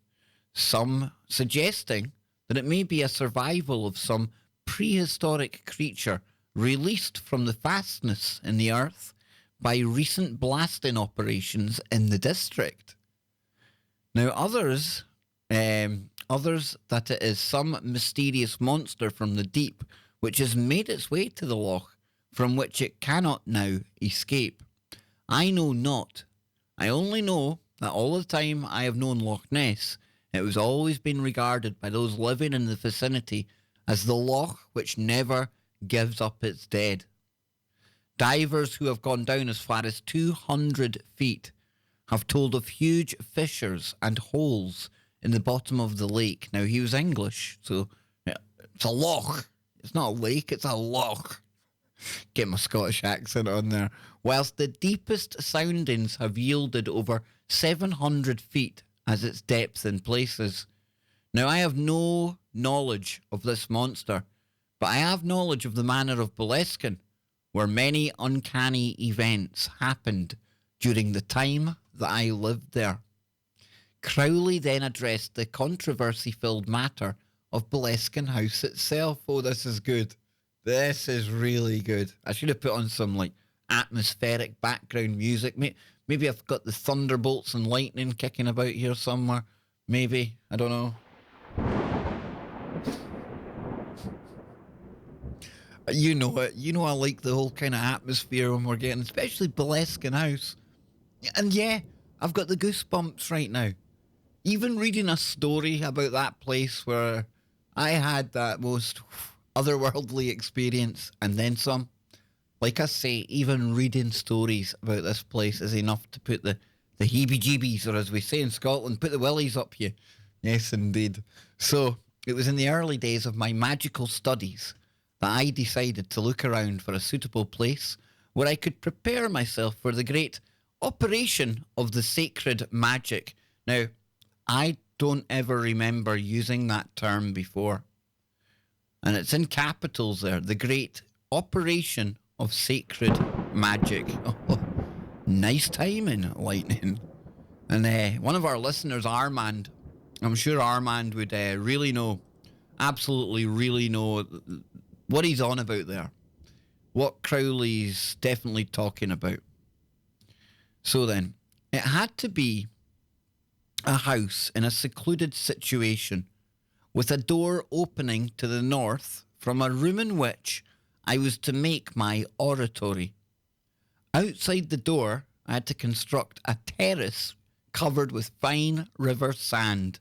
some suggesting that it may be a survival of some prehistoric creature released from the fastness in the earth by recent blasting operations in the district. Now others that it is some mysterious monster from the deep which has made its way to the loch, from which it cannot now escape. I know not. I only know that all the time I have known Loch Ness, it was always been regarded by those living in the vicinity as the loch which never gives up its dead. Divers who have gone down as far as 200 feet have told of huge fissures and holes in the bottom of the lake. Now, he was English, so it's a loch. It's not a lake, it's a loch. Get my Scottish accent on there. Whilst the deepest soundings have yielded over 700 feet as its depth in places. Now, I have no knowledge of this monster, but I have knowledge of the manor of Boleskine, where many uncanny events happened during the time that I lived there. Crowley then addressed the controversy-filled matter of Boleskine House itself. Oh, this is good. This is really good. I should have put on some atmospheric background music. Maybe I've got the thunderbolts and lightning kicking about here somewhere. Maybe. I don't know. You know it. You know I like the whole kind of atmosphere when we're getting, especially Boleskine House. And yeah, I've got the goosebumps right now. Even reading a story about that place where I had that most otherworldly experience and then some. Like I say, even reading stories about this place is enough to put the heebie-jeebies, or as we say in Scotland, put the willies up you. Yes, indeed. So, it was in the early days of my magical studies that I decided to look around for a suitable place where I could prepare myself for the great operation of the sacred magic. Now, I don't ever remember using that term before. And it's in capitals there, the great operation of sacred magic. Oh, nice timing, Lightning. And one of our listeners, Armand, I'm sure Armand would really know, absolutely really know what he's on about there. What Crowley's definitely talking about. So then, it had to be a house in a secluded situation with a door opening to the north from a room in which I was to make my oratory. Outside the door, I had to construct a terrace covered with fine river sand.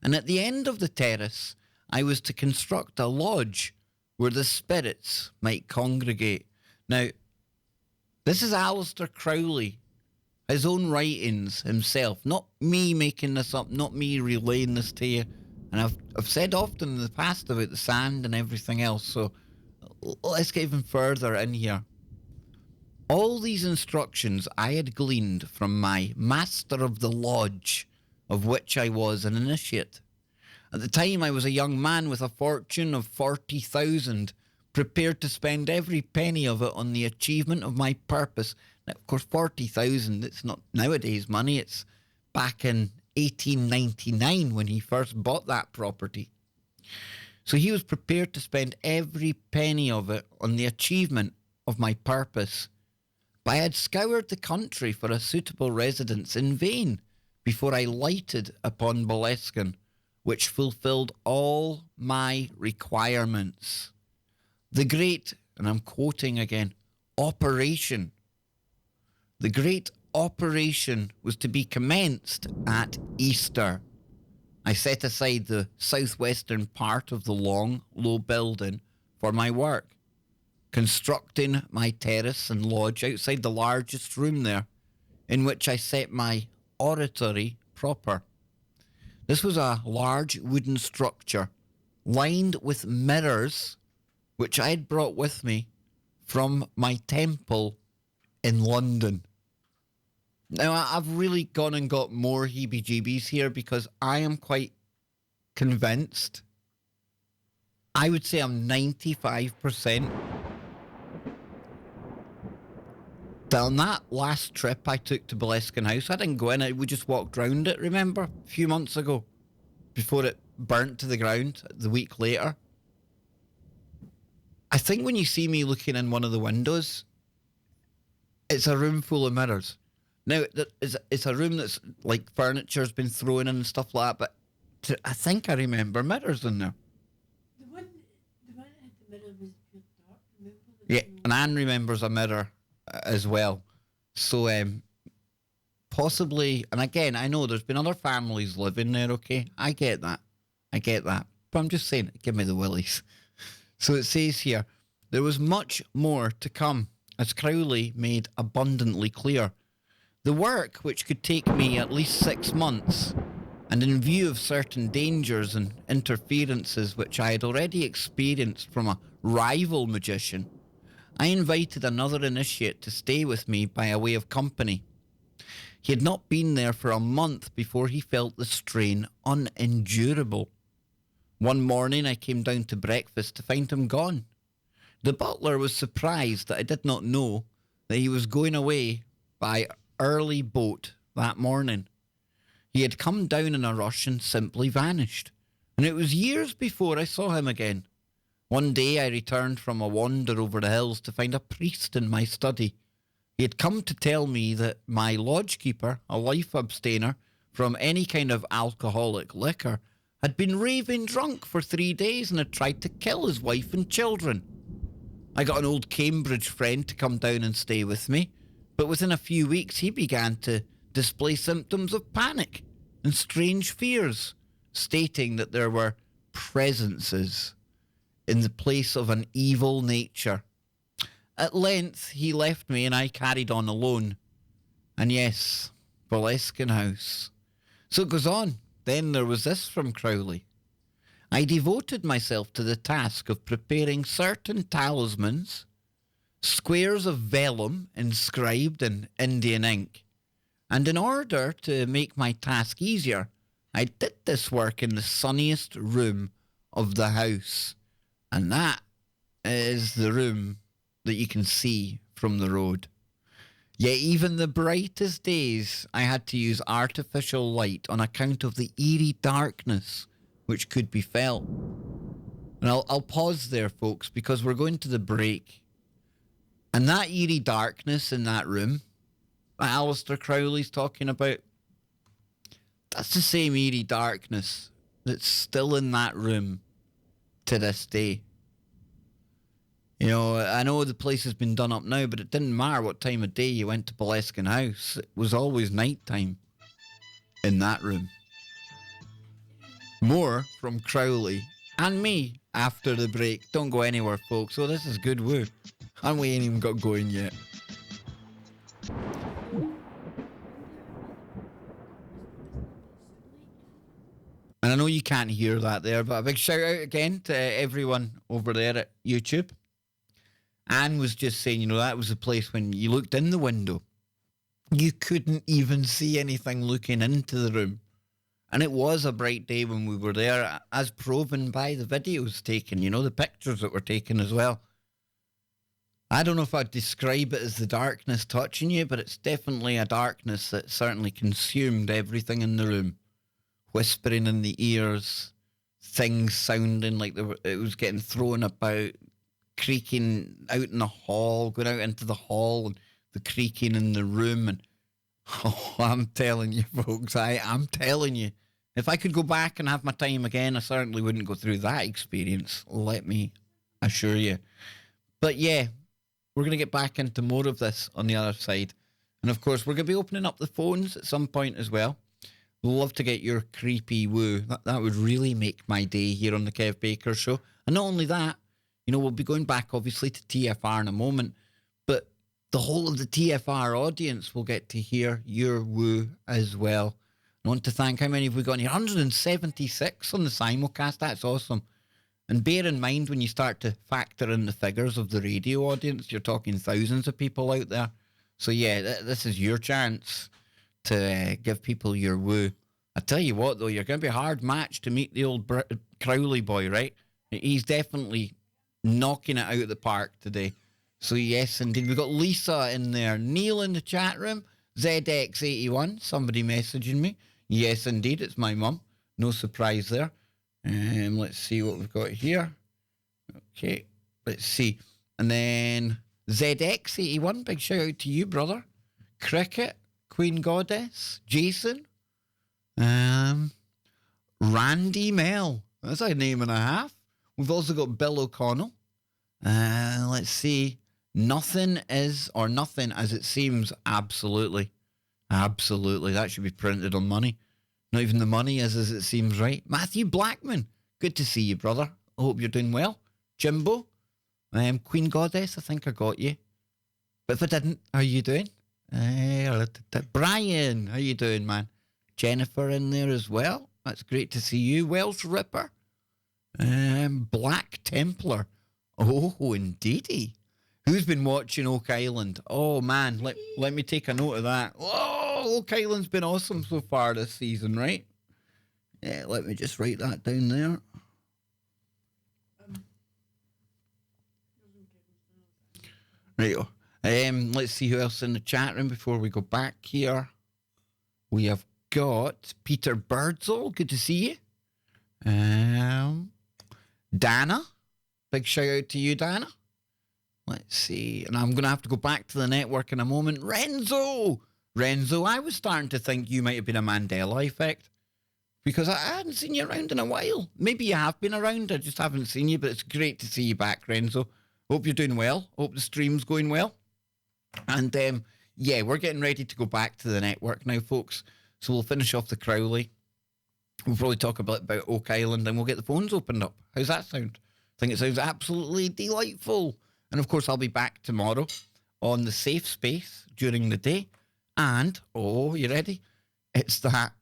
And at the end of the terrace, I was to construct a lodge where the spirits might congregate. Now, this is Alistair Crowley, his own writings himself, not me making this up, not me relaying this to you. And I've said often in the past about the sand and everything else, so let's get even further in here. All these instructions I had gleaned from my master of the lodge, of which I was an initiate. At the time, I was a young man with a fortune of 40,000, prepared to spend every penny of it on the achievement of my purpose. Now, of course, 40,000, it's not nowadays money, it's back in 1899 when he first bought that property. So he was prepared to spend every penny of it on the achievement of my purpose. But I had scoured the country for a suitable residence in vain before I lighted upon Boleskine, which fulfilled all my requirements. The great, and I'm quoting again, operation. The great operation was to be commenced at Easter. I set aside the southwestern part of the long, low building for my work, constructing my terrace and lodge outside the largest room there, in which I set my oratory proper. This was a large wooden structure lined with mirrors, which I had brought with me from my temple in London. Now, I've really gone and got more heebie-jeebies here because I am quite convinced. I would say I'm 95% that on that last trip I took to Boleskine House, I didn't go in, we just walked round it, remember? A few months ago, before it burnt to the ground the week later. I think when you see me looking in one of the windows, it's a room full of mirrors. Now, it's a room that's like furniture's been thrown in and stuff like that, but I think I remember mirrors in there. The one at the middle was pure dark. Yeah, and Anne remembers a mirror as well. So, possibly, and again, I know there's been other families living there, okay? I get that. But I'm just saying, give me the willies. So it says here, there was much more to come, as Crowley made abundantly clear. The work, which could take me at least 6 months, and in view of certain dangers and interferences which I had already experienced from a rival magician, I invited another initiate to stay with me by a way of company. He had not been there for a month before he felt the strain unendurable. One morning I came down to breakfast to find him gone. The butler was surprised that I did not know that he was going away by early boat that morning. He had come down in a rush and simply vanished, and it was years before I saw him again. One day I returned from a wander over the hills to find a priest in my study. He had come to tell me that my lodgekeeper, a life abstainer from any kind of alcoholic liquor, had been raving drunk for 3 days and had tried to kill his wife and children. I got an old Cambridge friend to come down and stay with me, but within a few weeks he began to display symptoms of panic and strange fears, stating that there were presences in the place of an evil nature. At length he left me and I carried on alone. And yes, Boleskine House. So it goes on. Then there was this from Crowley. I devoted myself to the task of preparing certain talismans, squares of vellum inscribed in Indian ink, and in order to make my task easier, I did this work in the sunniest room of the house, and that is the room that you can see from the road. Yet even the brightest days I had to use artificial light on account of the eerie darkness which could be felt. And I'll pause there, folks, because we're going to the break. And that eerie darkness in that room that Aleister Crowley's talking about, that's the same eerie darkness that's still in that room to this day. You know, I know the place has been done up now, but it didn't matter what time of day you went to Boleskine House. It was always nighttime in that room. More from Crowley and me after the break. Don't go anywhere, folks. Oh, this is good woo. And we ain't even got going yet. And I know you can't hear that there, but a big shout out again to everyone over there at YouTube. Anne was just saying, you know, that was the place when you looked in the window, you couldn't even see anything looking into the room. And it was a bright day when we were there, as proven by the videos taken, you know, the pictures that were taken as well. I don't know if I'd describe it as the darkness touching you, but it's definitely a darkness that certainly consumed everything in the room. Whispering in the ears, things sounding like it was getting thrown about, creaking out in the hall, going out into the hall, and the creaking in the room. And oh, I'm telling you, folks, I'm telling you, if I could go back and have my time again, I certainly wouldn't go through that experience, let me assure you. But yeah, we're going to get back into more of this on the other side. And of course, we're going to be opening up the phones at some point as well. Love to get your creepy woo. That would really make my day here on the Kev Baker Show. And not only that, you know, we'll be going back obviously to TFR in a moment, but the whole of the TFR audience will get to hear your woo as well. I want to thank, how many have we got here? 176 on the simulcast. That's awesome. And bear in mind, when you start to factor in the figures of the radio audience, you're talking thousands of people out there. So yeah, this is your chance to give people your woo. I tell you what, though, you're going to be a hard match to meet the old Crowley boy, right? He's definitely knocking it out of the park today. So yes, indeed. We've got Lisa in there. Neil in the chat room. ZX81, somebody messaging me. Yes, indeed, it's my mum. No surprise there. Let's see what we've got here. Okay, let's see. And then ZX81, big shout out to you, brother. Cricket, Queen Goddess, Jason. Randy Mel. That's a name and a half. We've also got Bill O'Connell. Let's see. Nothing is, or nothing as it seems. Absolutely. Absolutely. That should be printed on money. Not even the money is as it seems, right? Matthew Blackman. Good to see you, brother. I hope you're doing well. Jimbo. Queen Goddess, I think I got you. But if I didn't, how are you doing? Brian, how you doing, man? Jennifer in there as well. That's great to see you. Welsh Ripper. Black Templar. Oh, indeedy. Who's been watching Oak Island? Oh, man, let me take a note of that. Oh, Oak Island's been awesome so far this season, right? Yeah, let me just write that down there. Right. Let's see who else in the chat room before we go back here. We have got Peter Birdsall. Good to see you. Dana. Big shout out to you, Dana. Let's see. And I'm going to have to go back to the network in a moment. Renzo, I was starting to think you might have been a Mandela effect because I hadn't seen you around in a while. Maybe you have been around. I just haven't seen you, but it's great to see you back, Renzo. Hope you're doing well. Hope the stream's going well. And yeah, we're getting ready to go back to the network now, folks. So we'll finish off the Crowley. We'll probably talk about Oak Island and we'll get the phones opened up. How's that sound? I think it sounds absolutely delightful. And of course, I'll be back tomorrow on the safe space during the day. And, oh, you ready? It's that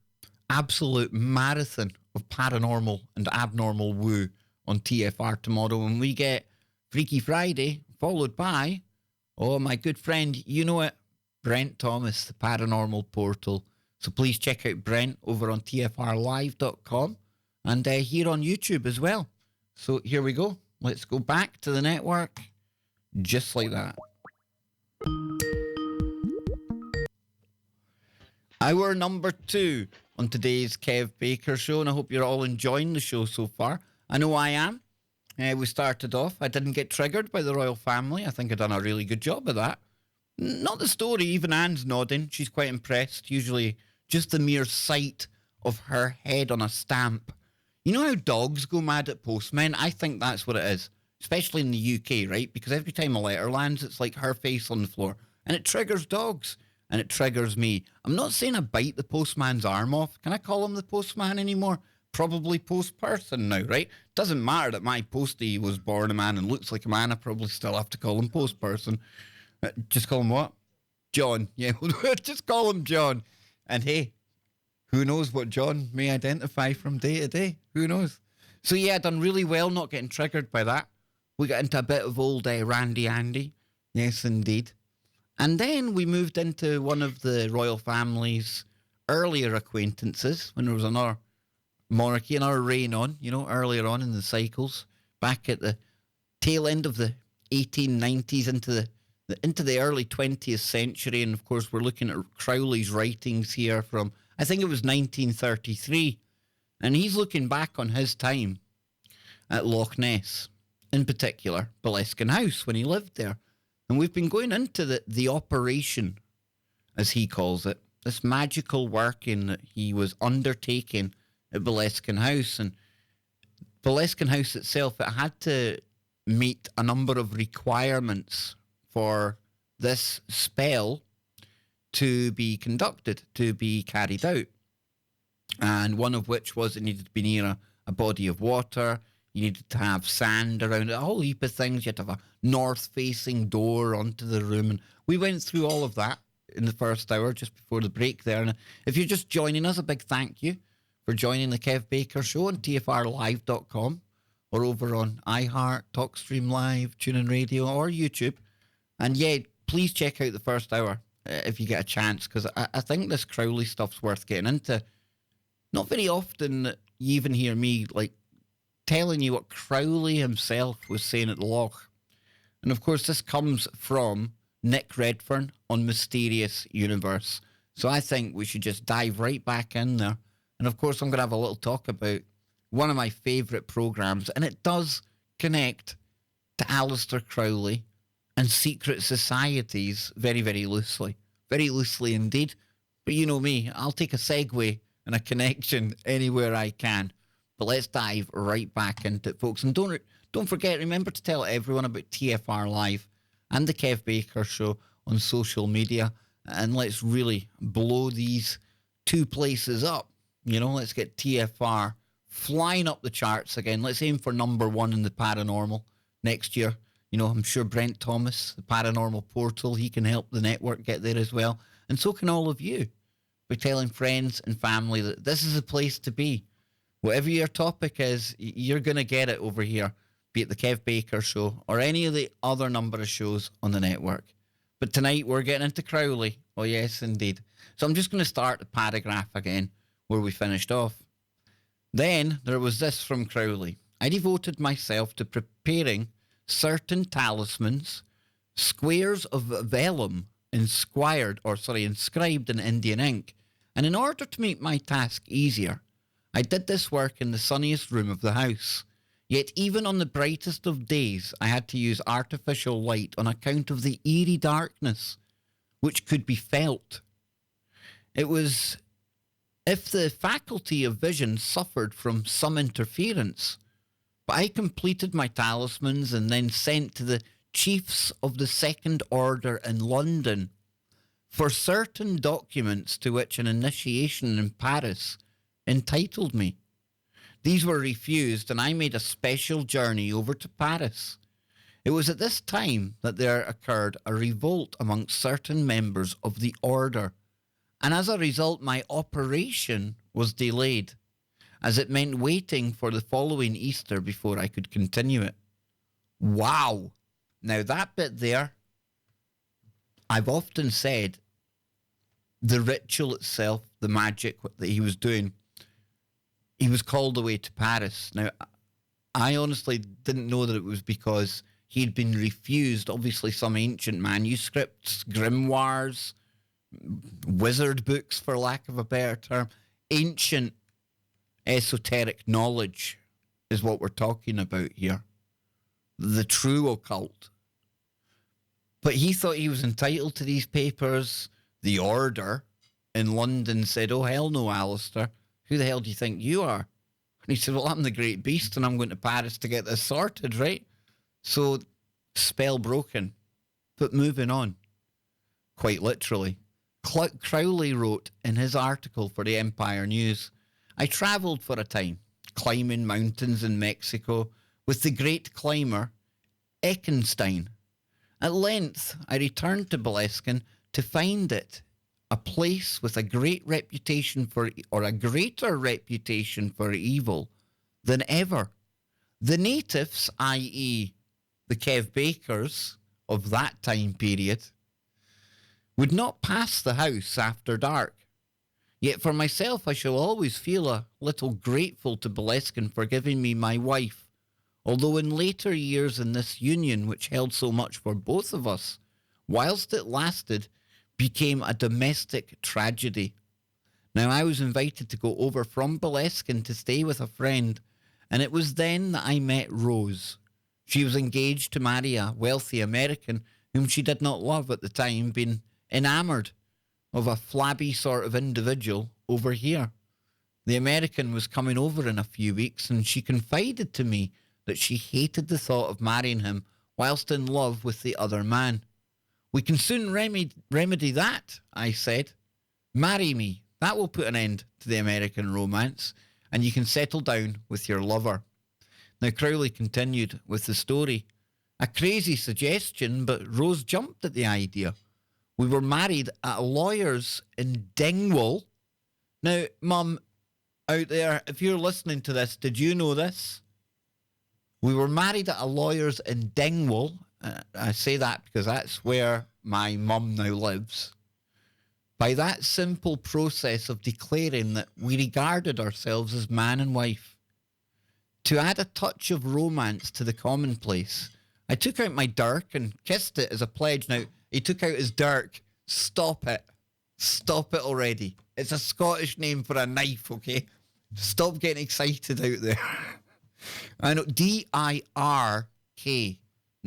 absolute marathon of paranormal and abnormal woo on TFR tomorrow when we get Freaky Friday, followed by, oh, my good friend, you know it, Brent Thomas, the Paranormal Portal. So please check out Brent over on tfrlive.com and here on YouTube as well. So here we go. Let's go back to the network. Just like that. Hour number 2 on today's Kev Baker Show, and I hope you're all enjoying the show so far. I know I am. We started off. I didn't get triggered by the royal family. I think I've done a really good job of that. Not the story. Even Anne's nodding. She's quite impressed. Usually just the mere sight of her head on a stamp. You know how dogs go mad at postmen? I think that's what it is. Especially in the UK, right? Because every time a letter lands, it's like her face on the floor. And it triggers dogs. And it triggers me. I'm not saying I bite the postman's arm off. Can I call him the postman anymore? Probably post person now, right? Doesn't matter that my postie was born a man and looks like a man. I probably still have to call him post person. Just call him what? John. Yeah, just call him John. And hey, Who knows what John may identify from day to day? Who knows? So yeah, done really well not getting triggered by that. We got into a bit of old Randy Andy. Yes, indeed. And then we moved into one of the royal family's earlier acquaintances when there was another monarchy, another reign on, earlier on in the cycles, back at the tail end of the 1890s into the early 20th century. And of course, we're looking at Crowley's writings here from, I think it was 1933. And he's looking back on his time at Loch Ness, in particular, Boleskine House, when he lived there. And we've been going into the operation, as he calls it, this magical working that he was undertaking at Boleskine House. And Boleskine House itself, it had to meet a number of requirements for this spell to be conducted, to be carried out. And one of which was it needed to be near a body of water. You needed to have sand around it, a whole heap of things. You had to have a north-facing door onto the room. And we went through all of that in the first hour, just before the break there. And if you're just joining us, a big thank you for joining the Kev Baker Show on tfrlive.com or over on iHeart, TalkStream Live, TuneIn Radio, or YouTube. And yeah, please check out the first hour if you get a chance, because I think this Crowley stuff's worth getting into. Not very often you even hear me telling you what Crowley himself was saying at the Loch. And of course, this comes from Nick Redfern on Mysterious Universe. So I think we should just dive right back in there. And of course, I'm going to have a little talk about one of my favourite programmes, and it does connect to Aleister Crowley and secret societies very, very loosely. Very loosely indeed. But you know me, I'll take a segue and a connection anywhere I can. But let's dive right back into it, folks. And don't forget, remember to tell everyone about TFR Live and the Kev Baker Show on social media. And let's really blow these two places up. Let's get TFR flying up the charts again. Let's aim for number one in the paranormal next year. I'm sure Brent Thomas, the Paranormal Portal, he can help the network get there as well. And so can all of you by telling friends and family that this is a place to be. Whatever your topic is, you're going to get it over here, be it the Kev Baker Show or any of the other number of shows on the network. But tonight we're getting into Crowley. Oh, yes, indeed. So I'm just going to start the paragraph again where we finished off. Then there was this from Crowley. I devoted myself to preparing certain talismans, squares of vellum inscribed in Indian ink. And in order to make my task easier, I did this work in the sunniest room of the house. Yet even on the brightest of days, I had to use artificial light on account of the eerie darkness, which could be felt. It was if the faculty of vision suffered from some interference. But I completed my talismans and then sent to the chiefs of the Second Order in London for certain documents to which an initiation in Paris entitled me. These were refused, and I made a special journey over to Paris. It was at this time that there occurred a revolt amongst certain members of the order, and as a result my operation was delayed, as it meant waiting for the following Easter before I could continue it. Wow! Now that bit there, I've often said the ritual itself, the magic that he was doing, he was called away to Paris. Now, I honestly didn't know that it was because he'd been refused, obviously, some ancient manuscripts, grimoires, wizard books, for lack of a better term, ancient esoteric knowledge is what we're talking about here. The true occult. But he thought he was entitled to these papers. The order in London said, oh, hell no, Alistair. Who the hell do you think you are? And he said, well, I'm the great beast and I'm going to Paris to get this sorted, right? So, spell broken. But moving on, quite literally, Crowley wrote in his article for the Empire News, I travelled for a time, climbing mountains in Mexico with the great climber Eckenstein. At length, I returned to Boleskine to find it a place with a great reputation or a greater reputation for evil than ever. The natives, i.e., the Kev Bakers of that time period, would not pass the house after dark. Yet for myself, I shall always feel a little grateful to Boleskine for giving me my wife, although in later years in this union, which held so much for both of us, whilst it lasted, became a domestic tragedy. Now, I was invited to go over from Boleskine to stay with a friend, and it was then that I met Rose. She was engaged to marry a wealthy American whom she did not love at the time, being enamoured of a flabby sort of individual over here. The American was coming over in a few weeks, and she confided to me that she hated the thought of marrying him whilst in love with the other man. We can soon remedy that, I said. Marry me. That will put an end to the American romance, and you can settle down with your lover. Now, Crowley continued with the story. A crazy suggestion, but Rose jumped at the idea. We were married at a lawyer's in Dingwall. Now, Mum, out there, if you're listening to this, did you know this? We were married at a lawyer's in Dingwall. I say that because that's where my mum now lives. By that simple process of declaring that we regarded ourselves as man and wife. To add a touch of romance to the commonplace, I took out my dirk and kissed it as a pledge. Now, he took out his dirk. Stop it. Stop it already. It's a Scottish name for a knife, okay? Stop getting excited out there. I know, D-I-R-K.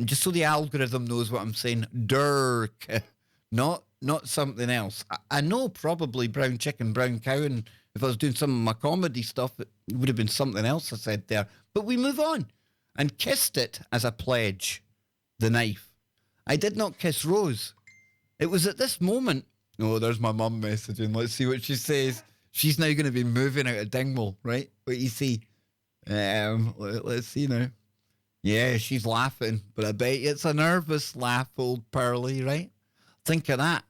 Just so the algorithm knows what I'm saying. Dirk. Not something else. I know probably brown chicken, brown cow, and if I was doing some of my comedy stuff, it would have been something else I said there. But we move on. And kissed it as a pledge. The knife. I did not kiss Rose. It was at this moment. Oh, there's my mum messaging. Let's see what she says. She's now going to be moving out of Dingwall, right? What you see? Let's see now. Yeah, she's laughing, but I bet it's a nervous laugh, old Pearly, right? Think of that.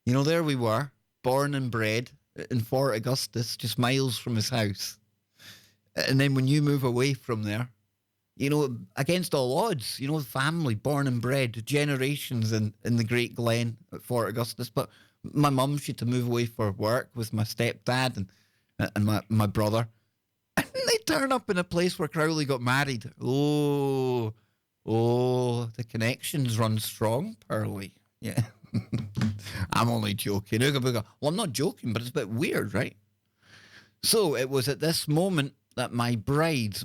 You know, there we were, born and bred in Fort Augustus, just miles from his house. And then when you move away from there, you know, against all odds, you know, family, born and bred, generations in the Great Glen at Fort Augustus. But my mum, she had to move away for work with my stepdad and my brother. And they turn up in a place where Crowley got married. Oh, the connections run strong, Pearly. Yeah. I'm only joking. Well, I'm not joking, but it's a bit weird, right? So it was at this moment that my bride's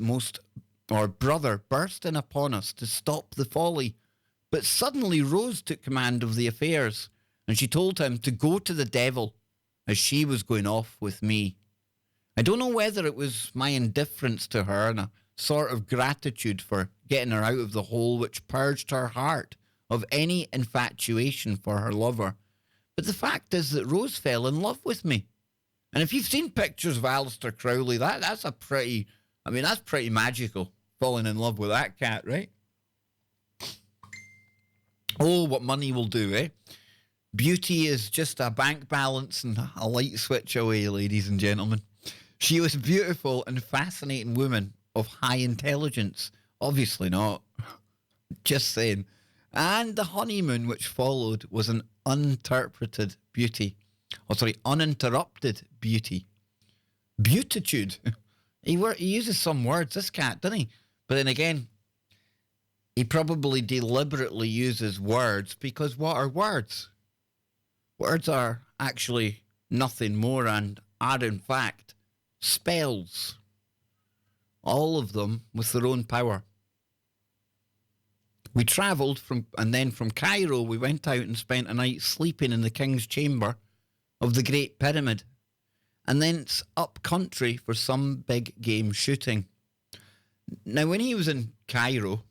brother burst in upon us to stop the folly. But suddenly Rose took command of the affairs, and she told him to go to the devil, as she was going off with me. I don't know whether it was my indifference to her and a sort of gratitude for getting her out of the hole which purged her heart of any infatuation for her lover. But the fact is that Rose fell in love with me. And if you've seen pictures of Alistair Crowley, that's pretty magical, falling in love with that cat, right? Oh, what money will do, eh? Beauty is just a bank balance and a light switch away, ladies and gentlemen. She was a beautiful and fascinating woman of high intelligence. Obviously not. Just saying. And the honeymoon which followed was an uninterrupted beauty. Beautitude. He uses some words, this cat, doesn't he? But then again, he probably deliberately uses words because what are words? Words are actually nothing more and are in fact spells. All of them with their own power. We travelled from Cairo, we went out and spent a night sleeping in the king's chamber of the Great Pyramid, and thence up country for some big game shooting. Now, when he was in Cairo,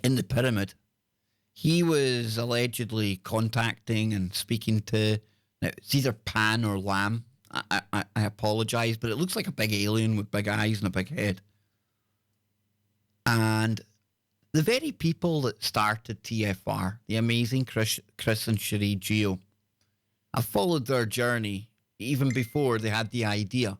in the pyramid, he was allegedly contacting and speaking to, now it's either Pan or Lam. I apologise, but it looks like a big alien with big eyes and a big head. And the very people that started TFR, the amazing Chris and Cherie Geo, I followed their journey even before they had the idea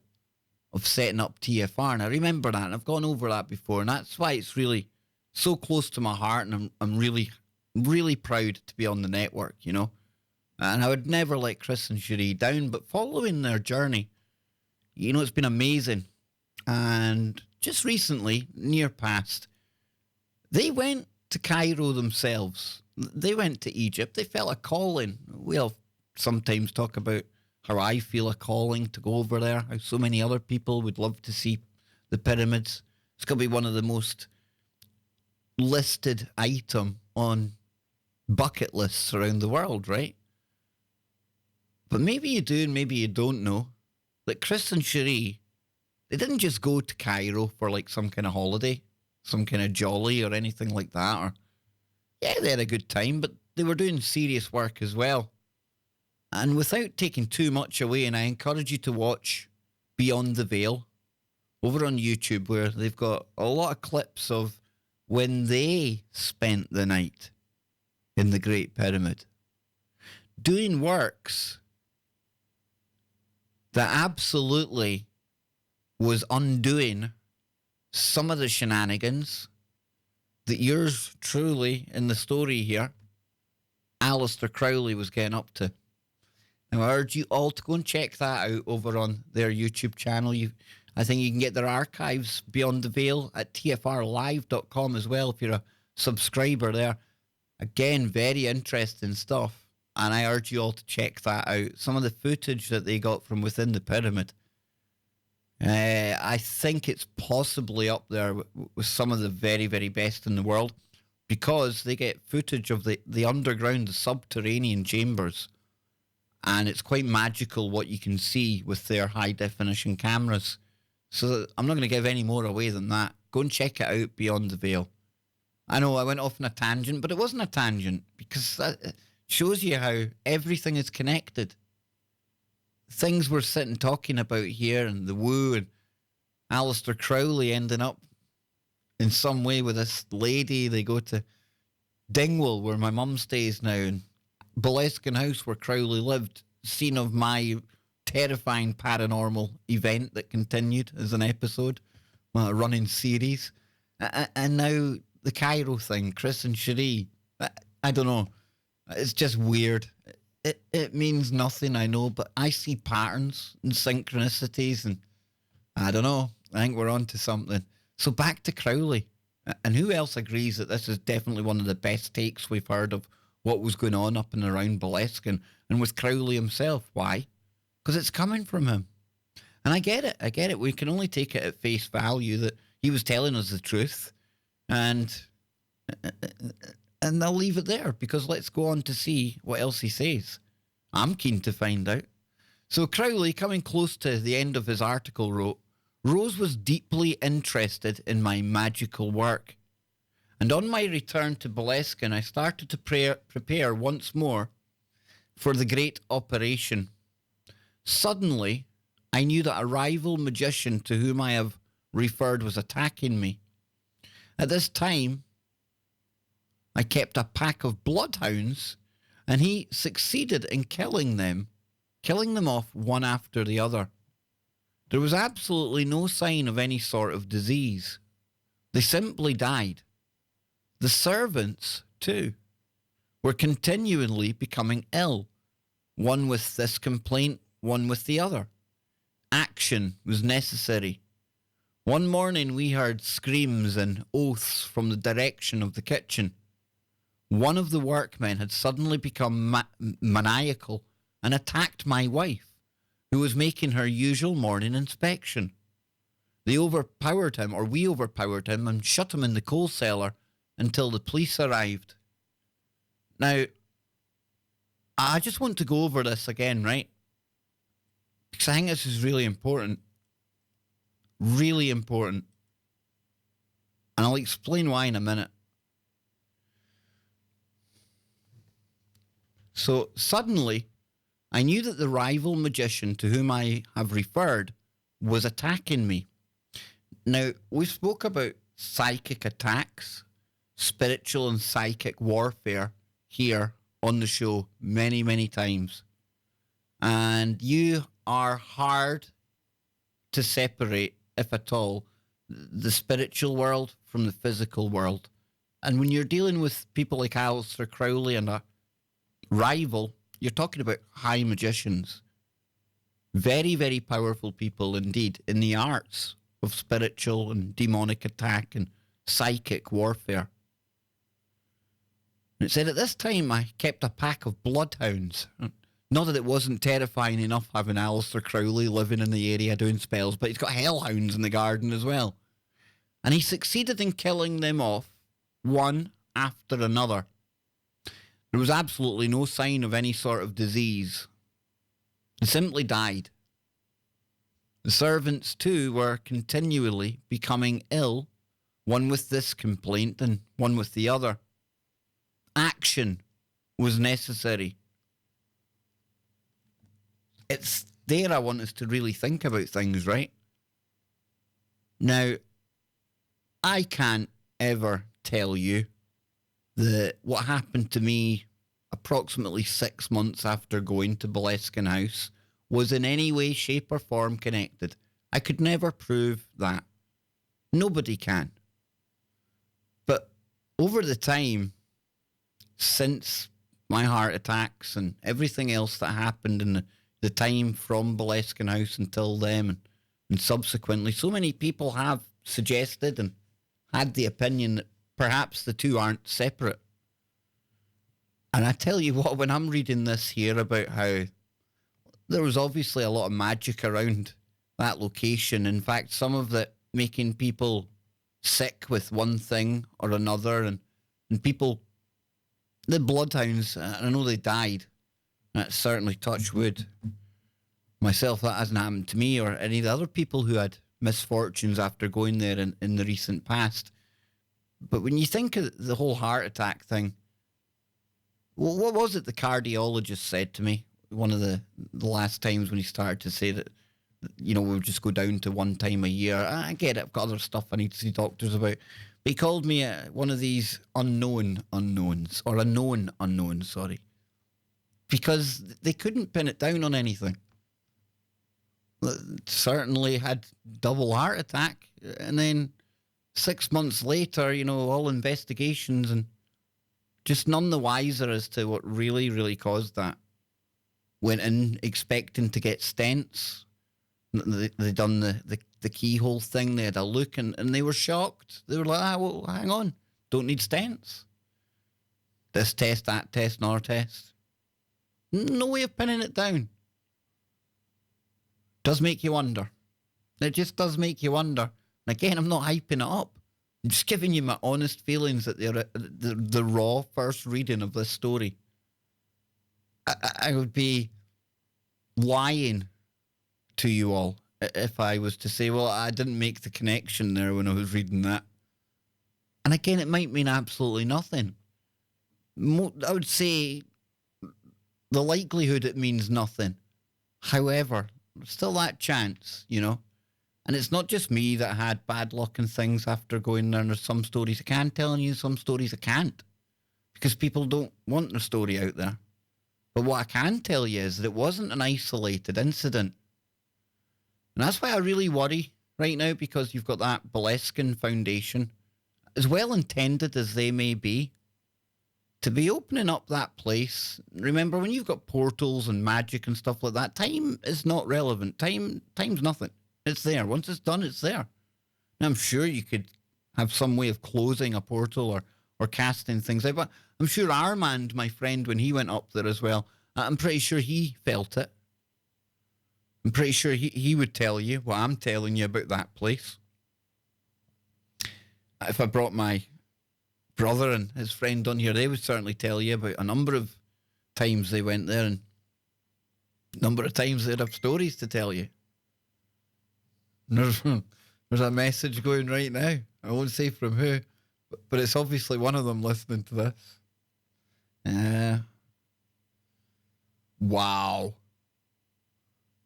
of setting up TFR. And I remember that, and I've gone over that before. And that's why it's really so close to my heart. And I'm really, really proud to be on the network, you know. And I would never let Chris and Cherie down. But following their journey, you know, it's been amazing. And just recently, near past, they went to Cairo themselves. They went to Egypt. They felt a calling. We'll sometimes talk about how I feel a calling to go over there, how so many other people would love to see the pyramids. It's going to be one of the most listed item on bucket lists around the world, right? But maybe you do and maybe you don't know that Chris and Cherie, they didn't just go to Cairo for like some kind of holiday, some kind of jolly or anything like that. Or yeah, they had a good time, but they were doing serious work as well. And without taking too much away, and I encourage you to watch Beyond the Veil over on YouTube, where they've got a lot of clips of when they spent the night in the Great Pyramid, doing works that absolutely was undoing some of the shenanigans that yours truly in the story here, Alistair Crowley, was getting up to. Now, I urge you all to go and check that out over on their YouTube channel. I think you can get their archives Beyond the Veil at tfrlive.com as well if you're a subscriber there. Again, very interesting stuff. And I urge you all to check that out. Some of the footage that they got from within the pyramid, I think it's possibly up there with some of the very, very best in the world, because they get footage of the underground, the subterranean chambers. And it's quite magical what you can see with their high-definition cameras. So I'm not going to give any more away than that. Go and check it out, Beyond the Veil. I know I went off on a tangent, but it wasn't a tangent, because that shows you how everything is connected. Things we're sitting talking about here, and the woo, and Alistair Crowley ending up in some way with this lady. They go to Dingwall, where my mum stays now, and Boleskine House, where Crowley lived, scene of my terrifying paranormal event that continued as an episode, a running series. And now the Cairo thing, Chris and Cherie. I don't know. It's just weird. It means nothing, I know, but I see patterns and synchronicities, and I don't know. I think we're on to something. So back to Crowley. And who else agrees that this is definitely one of the best takes we've heard of what was going on up and around Boleskine and with Crowley himself? Why? Because it's coming from him. And I get it. We can only take it at face value that he was telling us the truth. And I'll leave it there, because let's go on to see what else he says. I'm keen to find out. So Crowley, coming close to the end of his article, wrote, "Rose was deeply interested in my magical work. And on my return to Boleskine, I started to prepare once more for the great operation. Suddenly, I knew that a rival magician to whom I have referred was attacking me. At this time, I kept a pack of bloodhounds, and he succeeded in killing them off one after the other. There was absolutely no sign of any sort of disease. They simply died. The servants, too, were continually becoming ill, one with this complaint, one with the other. Action was necessary. One morning we heard screams and oaths from the direction of the kitchen. One of the workmen had suddenly become maniacal and attacked my wife, who was making her usual morning inspection. We overpowered him, and shut him in the coal cellar until the police arrived." Now, I just want to go over this again, right? Because I think this is really important. Really important. And I'll explain why in a minute. So suddenly, I knew that the rival magician to whom I have referred was attacking me. Now, we spoke about psychic attacks, spiritual and psychic warfare here on the show many, many times. And you are hard to separate, if at all, the spiritual world from the physical world. And when you're dealing with people like Aleister Crowley and a rival, you're talking about high magicians. Very, very powerful people indeed in the arts of spiritual and demonic attack and psychic warfare. And it said, at this time I kept a pack of bloodhounds. Not that it wasn't terrifying enough having Aleister Crowley living in the area doing spells, but he's got hellhounds in the garden as well. And he succeeded in killing them off, one after another. There was absolutely no sign of any sort of disease. They simply died. The servants, too, were continually becoming ill, one with this complaint and one with the other. Action was necessary. It's there I want us to really think about things, right? Now, I can't ever tell you that what happened to me approximately 6 months after going to Boleskine House was in any way, shape or form connected. I could never prove that. Nobody can. But over the time, since my heart attacks and everything else that happened in the time from Boleskine House until then and subsequently, so many people have suggested and had the opinion that perhaps the two aren't separate. And I tell you what, when I'm reading this here about how there was obviously a lot of magic around that location, in fact, some of it making people sick with one thing or another, and people, the bloodhounds, I know they died. That's certainly touch wood. Myself, that hasn't happened to me or any of the other people who had misfortunes after going there in the recent past. But when you think of the whole heart attack thing, what was it the cardiologist said to me one of the last times when he started to say that, you know, we'll just go down to one time a year? I get it, I've got other stuff I need to see doctors about. But he called me one of these unknown unknowns, or a known unknown, sorry. Because they couldn't pin it down on anything. Certainly had double heart attack, and then 6 months later, you know, all investigations and just none the wiser as to what really, really caused that. Went in expecting to get stents. They done the keyhole thing. They had a look and they were shocked. They were like, well, hang on. Don't need stents. This test, that test, another test. No way of pinning it down. Does make you wonder. It just does make you wonder. And again, I'm not hyping it up. I'm just giving you my honest feelings at the raw first reading of this story. I would be lying to you all if I was to say, well, I didn't make the connection there when I was reading that. And again, it might mean absolutely nothing. I would say the likelihood it means nothing. However, still that chance, you know. And it's not just me that had bad luck and things after going there. And there's some stories I can tell you, some stories I can't. Because people don't want their story out there. But what I can tell you is that it wasn't an isolated incident. And that's why I really worry right now, because you've got that Boleskine Foundation, as well intended as they may be, to be opening up that place. Remember, when you've got portals and magic and stuff like that, time is not relevant. Time's nothing. It's there. Once it's done, it's there. Now, I'm sure you could have some way of closing a portal or casting things out, but I'm sure Armand, my friend, when he went up there as well, I'm pretty sure he felt it. I'm pretty sure he would tell you what I'm telling you about that place. If I brought my brother and his friend on here, they would certainly tell you about a number of times they went there and a number of times they'd have stories to tell you. There's a message going right now. I won't say from who, but it's obviously one of them listening to this. Wow.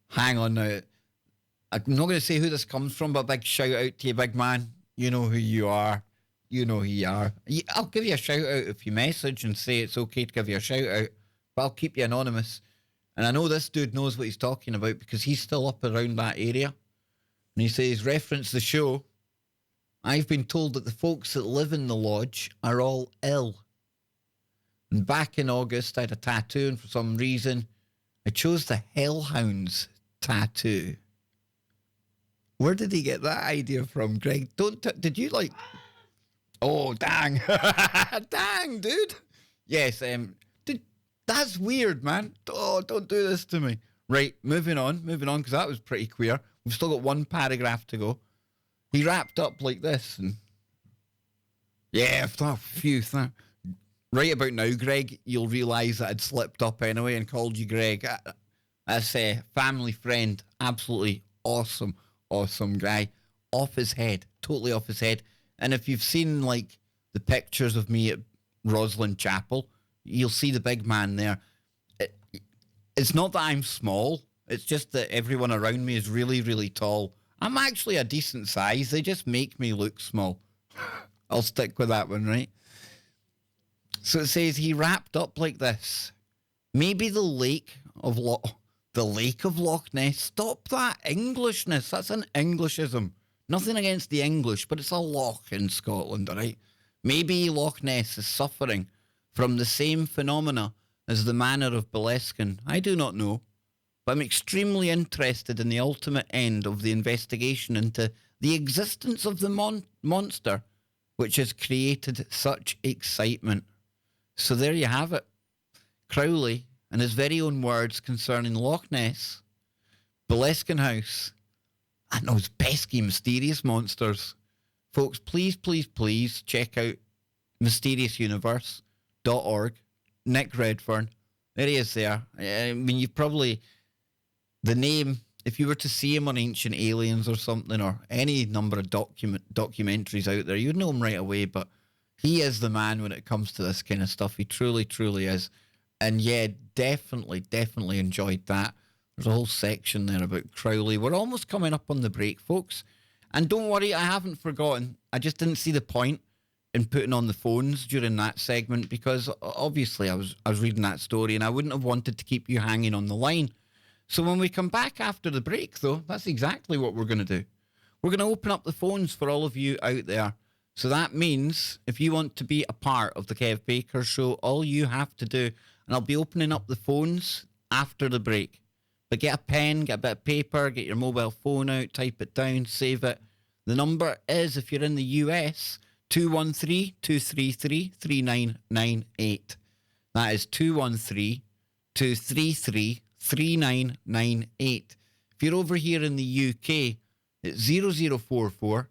Hang on now. I'm not going to say who this comes from, but a big shout out to you, big man. You know who you are. You know who you are. I'll give you a shout out if you message and say it's okay to give you a shout out, but I'll keep you anonymous. And I know this dude knows what he's talking about because he's still up around that area. And he says, reference the show. I've been told that the folks that live in the lodge are all ill. And back in August, I had a tattoo, and for some reason, I chose the Hellhounds tattoo. Where did he get that idea from, Greg? Did you like... Oh, dang. Dang, dude. Yes, that's weird, man. Oh, don't do this to me. Right, moving on, because that was pretty queer. We've still got one paragraph to go. He wrapped up like this, and yeah, right about now, Greg, you'll realise that I'd slipped up anyway and called you Greg. That's a family friend, absolutely awesome guy. Off his head, totally off his head. And if you've seen like the pictures of me at Roslyn Chapel, you'll see the big man there. It's not that I'm small. It's just that everyone around me is really, really tall. I'm actually a decent size. They just make me look small. I'll stick with that one, right? So it says he wrapped up like this. Maybe the lake of Loch Ness. Stop that Englishness. That's an Englishism. Nothing against the English, but it's a loch in Scotland, all right? Maybe Loch Ness is suffering from the same phenomena as the Manor of Boleskine. I do not know, but I'm extremely interested in the ultimate end of the investigation into the existence of the monster which has created such excitement. So there you have it. Crowley, in his very own words concerning Loch Ness, Boleskine House, and those pesky mysterious monsters. Folks, please check out mysteriousuniverse.org. Nick Redfern. There he is there. I mean, you probably... The name, if you were to see him on Ancient Aliens or something, or any number of documentaries out there, you'd know him right away, but he is the man when it comes to this kind of stuff. He truly is. And yeah, definitely enjoyed that. There's a whole section there about Crowley. We're almost coming up on the break, folks. And don't worry, I haven't forgotten. I just didn't see the point in putting on the phones during that segment because obviously I was reading that story and I wouldn't have wanted to keep you hanging on the line. So when we come back after the break, though, that's exactly what we're going to do. We're going to open up the phones for all of you out there. So that means if you want to be a part of the Kev Baker Show, all you have to do, and I'll be opening up the phones after the break. But get a pen, get a bit of paper, get your mobile phone out, type it down, save it. The number is, if you're in the US, 213-233-3998. That is 213-233-3998. If you're over here in the UK, it's 0044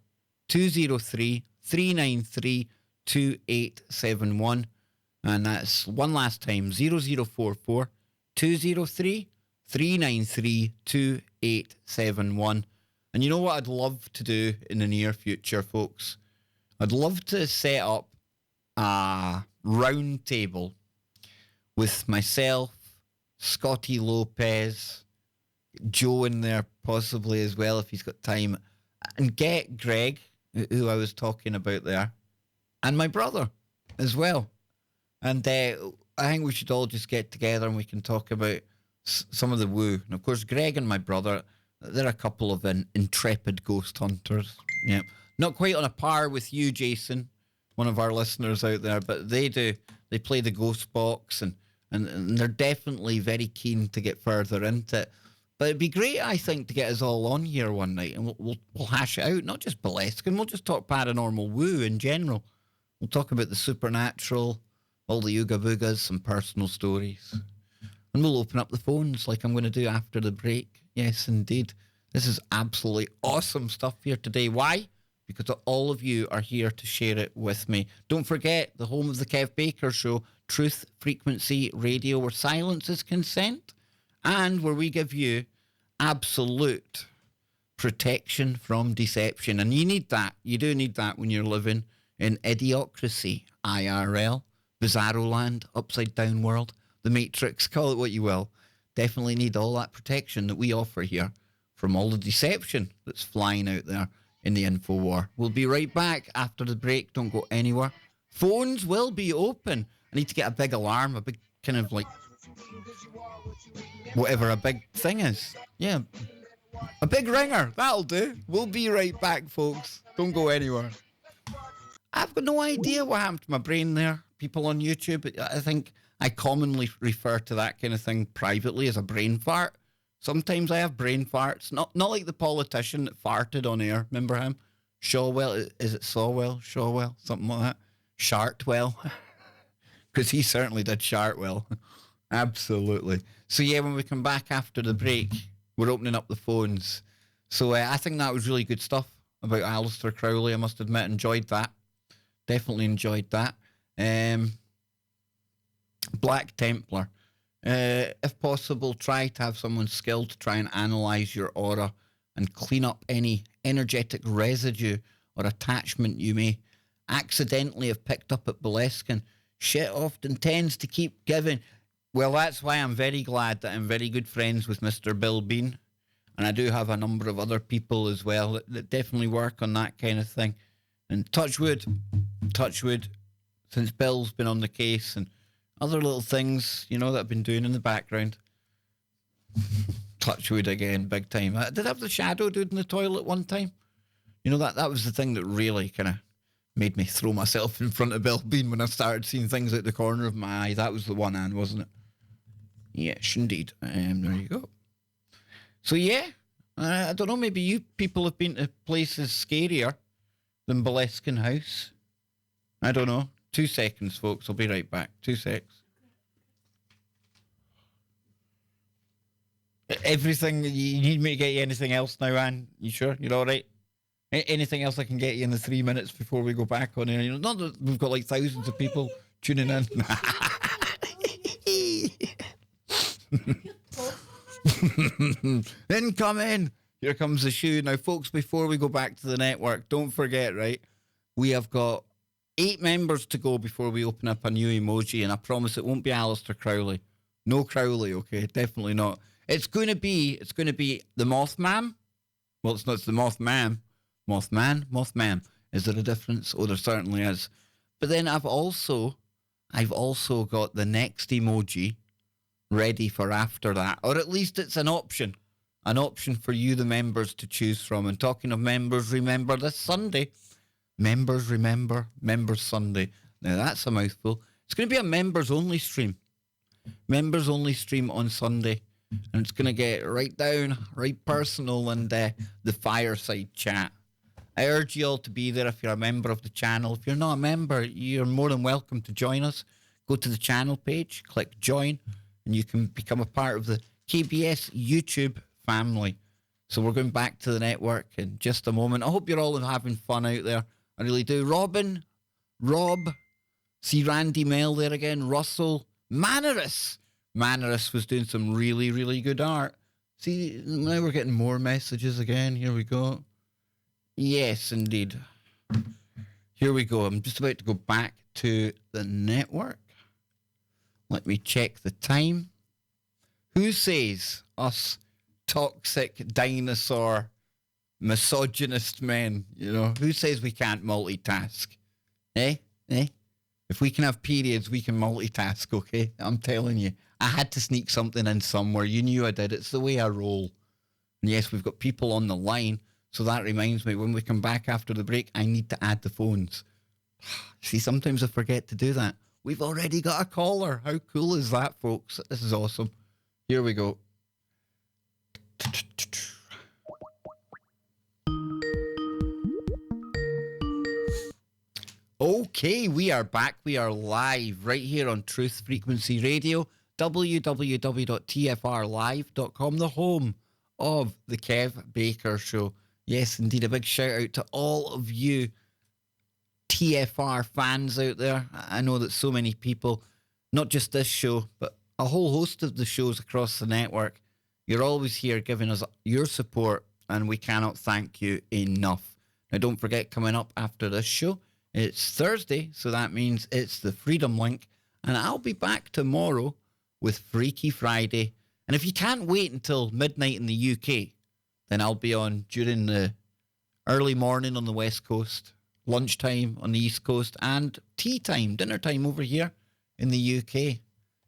203 393 2871. And that's one last time, 0044 203 393 2871. And you know what I'd love to do in the near future, folks? I'd love to set up a round table with myself, Scotty Lopez, Joe in there possibly as well if he's got time, and get Greg, who I was talking about there, and my brother as well. And I think we should all just get together and we can talk about some of the woo. And of course, Greg and my brother, they're a couple of intrepid ghost hunters. Yeah, not quite on a par with you, Jason, one of our listeners out there, but they do. They play the ghost box and they're definitely very keen to get further into it. But it'd be great, I think, to get us all on here one night and we'll hash it out. Not just Boleskine, we'll just talk paranormal woo in general. We'll talk about the supernatural, all the ooga boogas, some personal stories. And we'll open up the phones like I'm going to do after the break. Yes, indeed. This is absolutely awesome stuff here today. Why? Because all of you are here to share it with me. Don't forget, the home of the Kev Baker Show, Truth Frequency Radio, where silence is consent, and where we give you absolute protection from deception. And you need that. You do need that when you're living in idiocracy, IRL, Bizarro Land, Upside Down World, the Matrix, call it what you will. Definitely need all that protection that we offer here from all the deception that's flying out there in the info war. We'll be right back after the break. Don't go anywhere. Phones will be open. I need to get a big alarm, a big kind of like whatever a big thing is. Yeah. A big ringer. That'll do. We'll be right back, folks. Don't go anywhere. I've got no idea what happened to my brain there. People on YouTube, I think I commonly refer to that kind of thing privately as a brain fart. Sometimes I have brain farts. Not like the politician that farted on air. Remember him? Shawwell. Is it Sawwell? Shawwell? Something like that. Shartwell. Because he certainly did Shartwell. Absolutely. So yeah, when we come back after the break, we're opening up the phones. So I think that was really good stuff about Aleister Crowley. I must admit, enjoyed that. Definitely enjoyed that. Black Templar. If possible, try to have someone skilled to try and analyze your aura and clean up any energetic residue or attachment you may accidentally have picked up at Boleskine. Shit often tends to keep giving. Well, that's why I'm very glad that I'm very good friends with Mr. Bill Bean. And I do have a number of other people as well that definitely work on that kind of thing. And touch wood, since Bill's been on the case and other little things, you know, that I've been doing in the background. Touch wood again, big time. I did have the shadow dude in the toilet one time. You know, that was the thing that really kind of made me throw myself in front of Bill Bean when I started seeing things out the corner of my eye. That was the one, Anne, wasn't it? Yes, indeed. There you go. So, yeah, I don't know, maybe you people have been to places scarier than Boleskine House. I don't know. 2 seconds, folks. I'll be right back. 2 secs. Everything, you need me to get you anything else now, Anne? You sure? You're all right? Anything else I can get you in the 3 minutes before we go back on air? You know, not that we've got like thousands of people tuning in. Incoming! Here comes the shoe. Now, folks, before we go back to the network, don't forget, right? We have got 8 members to go before we open up a new emoji, and I promise it won't be Aleister Crowley. No Crowley, okay? Definitely not. It's going to be the Mothman. Well, it's not. It's the Mothman. Mothman. Is there a difference? Oh, there certainly is. But then I've also got the next emoji ready for after that, or at least it's an option for you, the members, to choose from. And talking of members, remember this Sunday. Members Sunday. Now that's a mouthful. It's going to be a members only stream. Members only stream on Sunday. And it's going to get right down, right personal, and the fireside chat. I urge you all to be there if you're a member of the channel. If you're not a member, you're more than welcome to join us. Go to the channel page, click join, and you can become a part of the KBS YouTube family. So we're going back to the network in just a moment. I hope you're all having fun out there. I really do. Rob, see Randy Mail there again, Russell, Mannerus was doing some really, really good art. See, now we're getting more messages again. Here we go. Yes, indeed. Here we go. I'm just about to go back to the network. Let me check the time. Who says us toxic dinosaur misogynist men, you know, who says we can't multitask? Eh? If we can have periods, we can multitask, okay? I'm telling you. I had to sneak something in somewhere. You knew I did. It's the way I roll. And yes, we've got people on the line. So that reminds me, when we come back after the break, I need to add the phones. See, sometimes I forget to do that. We've already got a caller. How cool is that, folks? This is awesome. Here we go. Okay, we are back. We are live right here on Truth Frequency Radio, www.tfrlive.com, the home of the Kev Baker Show. Yes, indeed, a big shout out to all of you TFR fans out there. I know that so many people, not just this show, but a whole host of the shows across the network, you're always here giving us your support, and we cannot thank you enough. Now, don't forget, coming up after this show, it's Thursday, so that means it's the Freedom Link, and I'll be back tomorrow with Freaky Friday. And if you can't wait until midnight in the UK, then I'll be on during the early morning on the West Coast, lunchtime on the East Coast, and tea time, dinner time over here in the UK.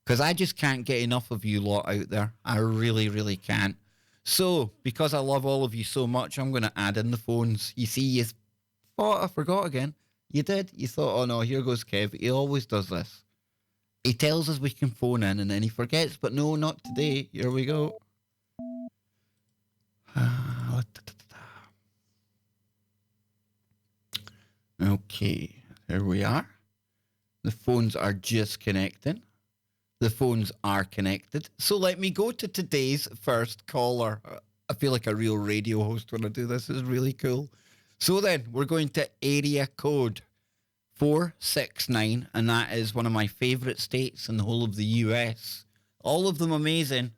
because I just can't get enough of you lot out there. I really, really can't. So, because I love all of you so much, I'm going to add in the phones. You see, you thought I forgot again. You did. You thought, oh no, here goes Kev. He always does this. He tells us we can phone in and then he forgets, but no, not today. Here we go. Okay, here we are. The phones are just connecting. The phones are connected. So let me go to today's first caller. I feel like a real radio host when I do this. It's really cool. So then, we're going to area code 469, and that is one of my favourite states in the whole of the US. All of them amazing.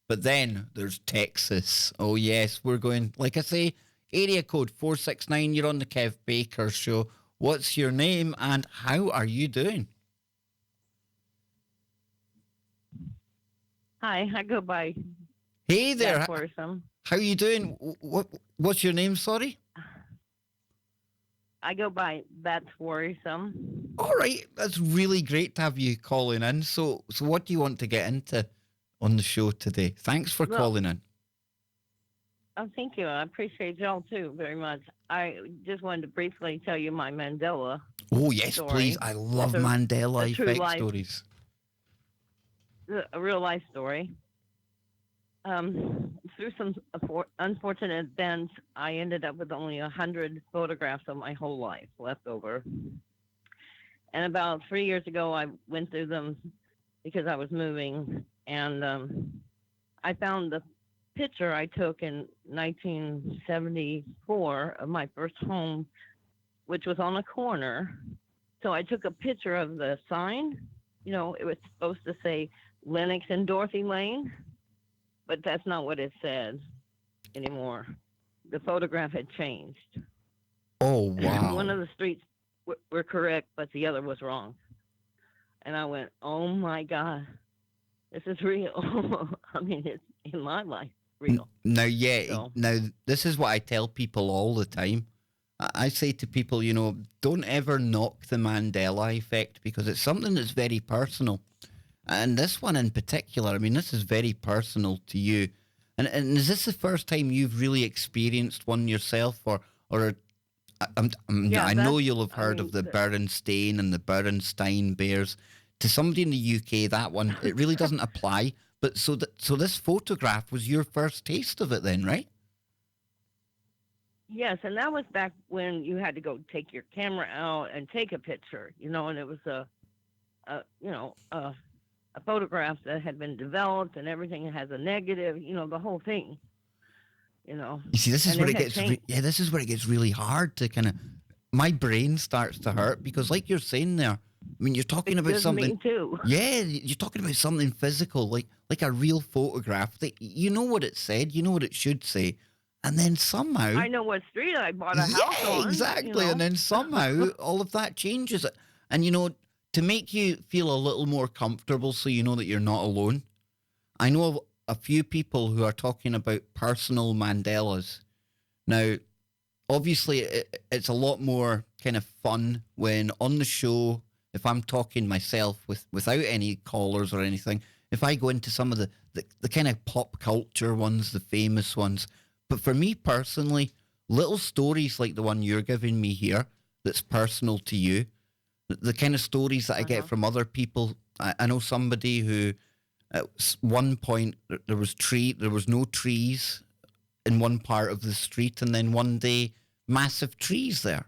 But then there's Texas. Oh yes, we're going, like I say, area code 469. You're on the Kev Baker Show. What's your name and how are you doing? Hi, I go by Hey there. That's Worrisome. How are you doing? What's your name, sorry? I go by That's Worrisome. All right, that's really great to have you calling in. So what do you want to get into on the show today? Thanks for calling in. Oh, thank you. I appreciate y'all too very much. I just wanted to briefly tell you my Mandela. Oh yes, story. please. I love Mandela true effect life. stories. A real life story. Through some unfortunate events, I ended up with only 100 photographs of my whole life left over. And about 3 years ago, I went through them because I was moving, and I found the picture I took in 1974 of my first home, which was on a corner. So I took a picture of the sign. You know, it was supposed to say Lennox and Dorothy Lane, but that's not what it said anymore. The photograph had changed. Oh, wow. One of the streets were correct, but the other was wrong. And I went, oh my God, this is real. I mean, it's in my life real. Now, yeah, So- now this is what I tell people all the time. I say to people, you know, don't ever knock the Mandela effect because it's something that's very personal. And this one in particular, I mean, this is very personal to you. And is this the first time you've really experienced one yourself, or Yeah, I know that's- you'll have I heard mean, of the Berenstain and the Berenstein Bears. To somebody in the UK, that one it really doesn't apply. But so this photograph was your first taste of it, then, right? Yes, and that was back when you had to go take your camera out and take a picture, you know, and it was a photograph that had been developed and everything has a negative, you know, the whole thing, you know. You see, this is And where it it had gets. changed. This is where it gets really hard to kind of. My brain starts to hurt because, like you're saying there, I mean, you're talking about Does something. me too. Yeah, you're talking about something physical, like a real photograph. That you know what it said, you know what it should say, and then somehow. I know what street I bought a house on. Exactly, you know. and then somehow all of that changes it, and you know, to make you feel a little more comfortable, so you know that you're not alone. I know of a few people who are talking about personal Mandelas. Now, obviously, it's a lot more kind of fun when on the show, if I'm talking myself without any callers or anything, if I go into some of the kind of pop culture ones, the famous ones. But for me personally, little stories like the one you're giving me here that's personal to you, the kind of stories that I get from other people. I know somebody who at one point there was no trees in one part of the street, and then one day massive trees there.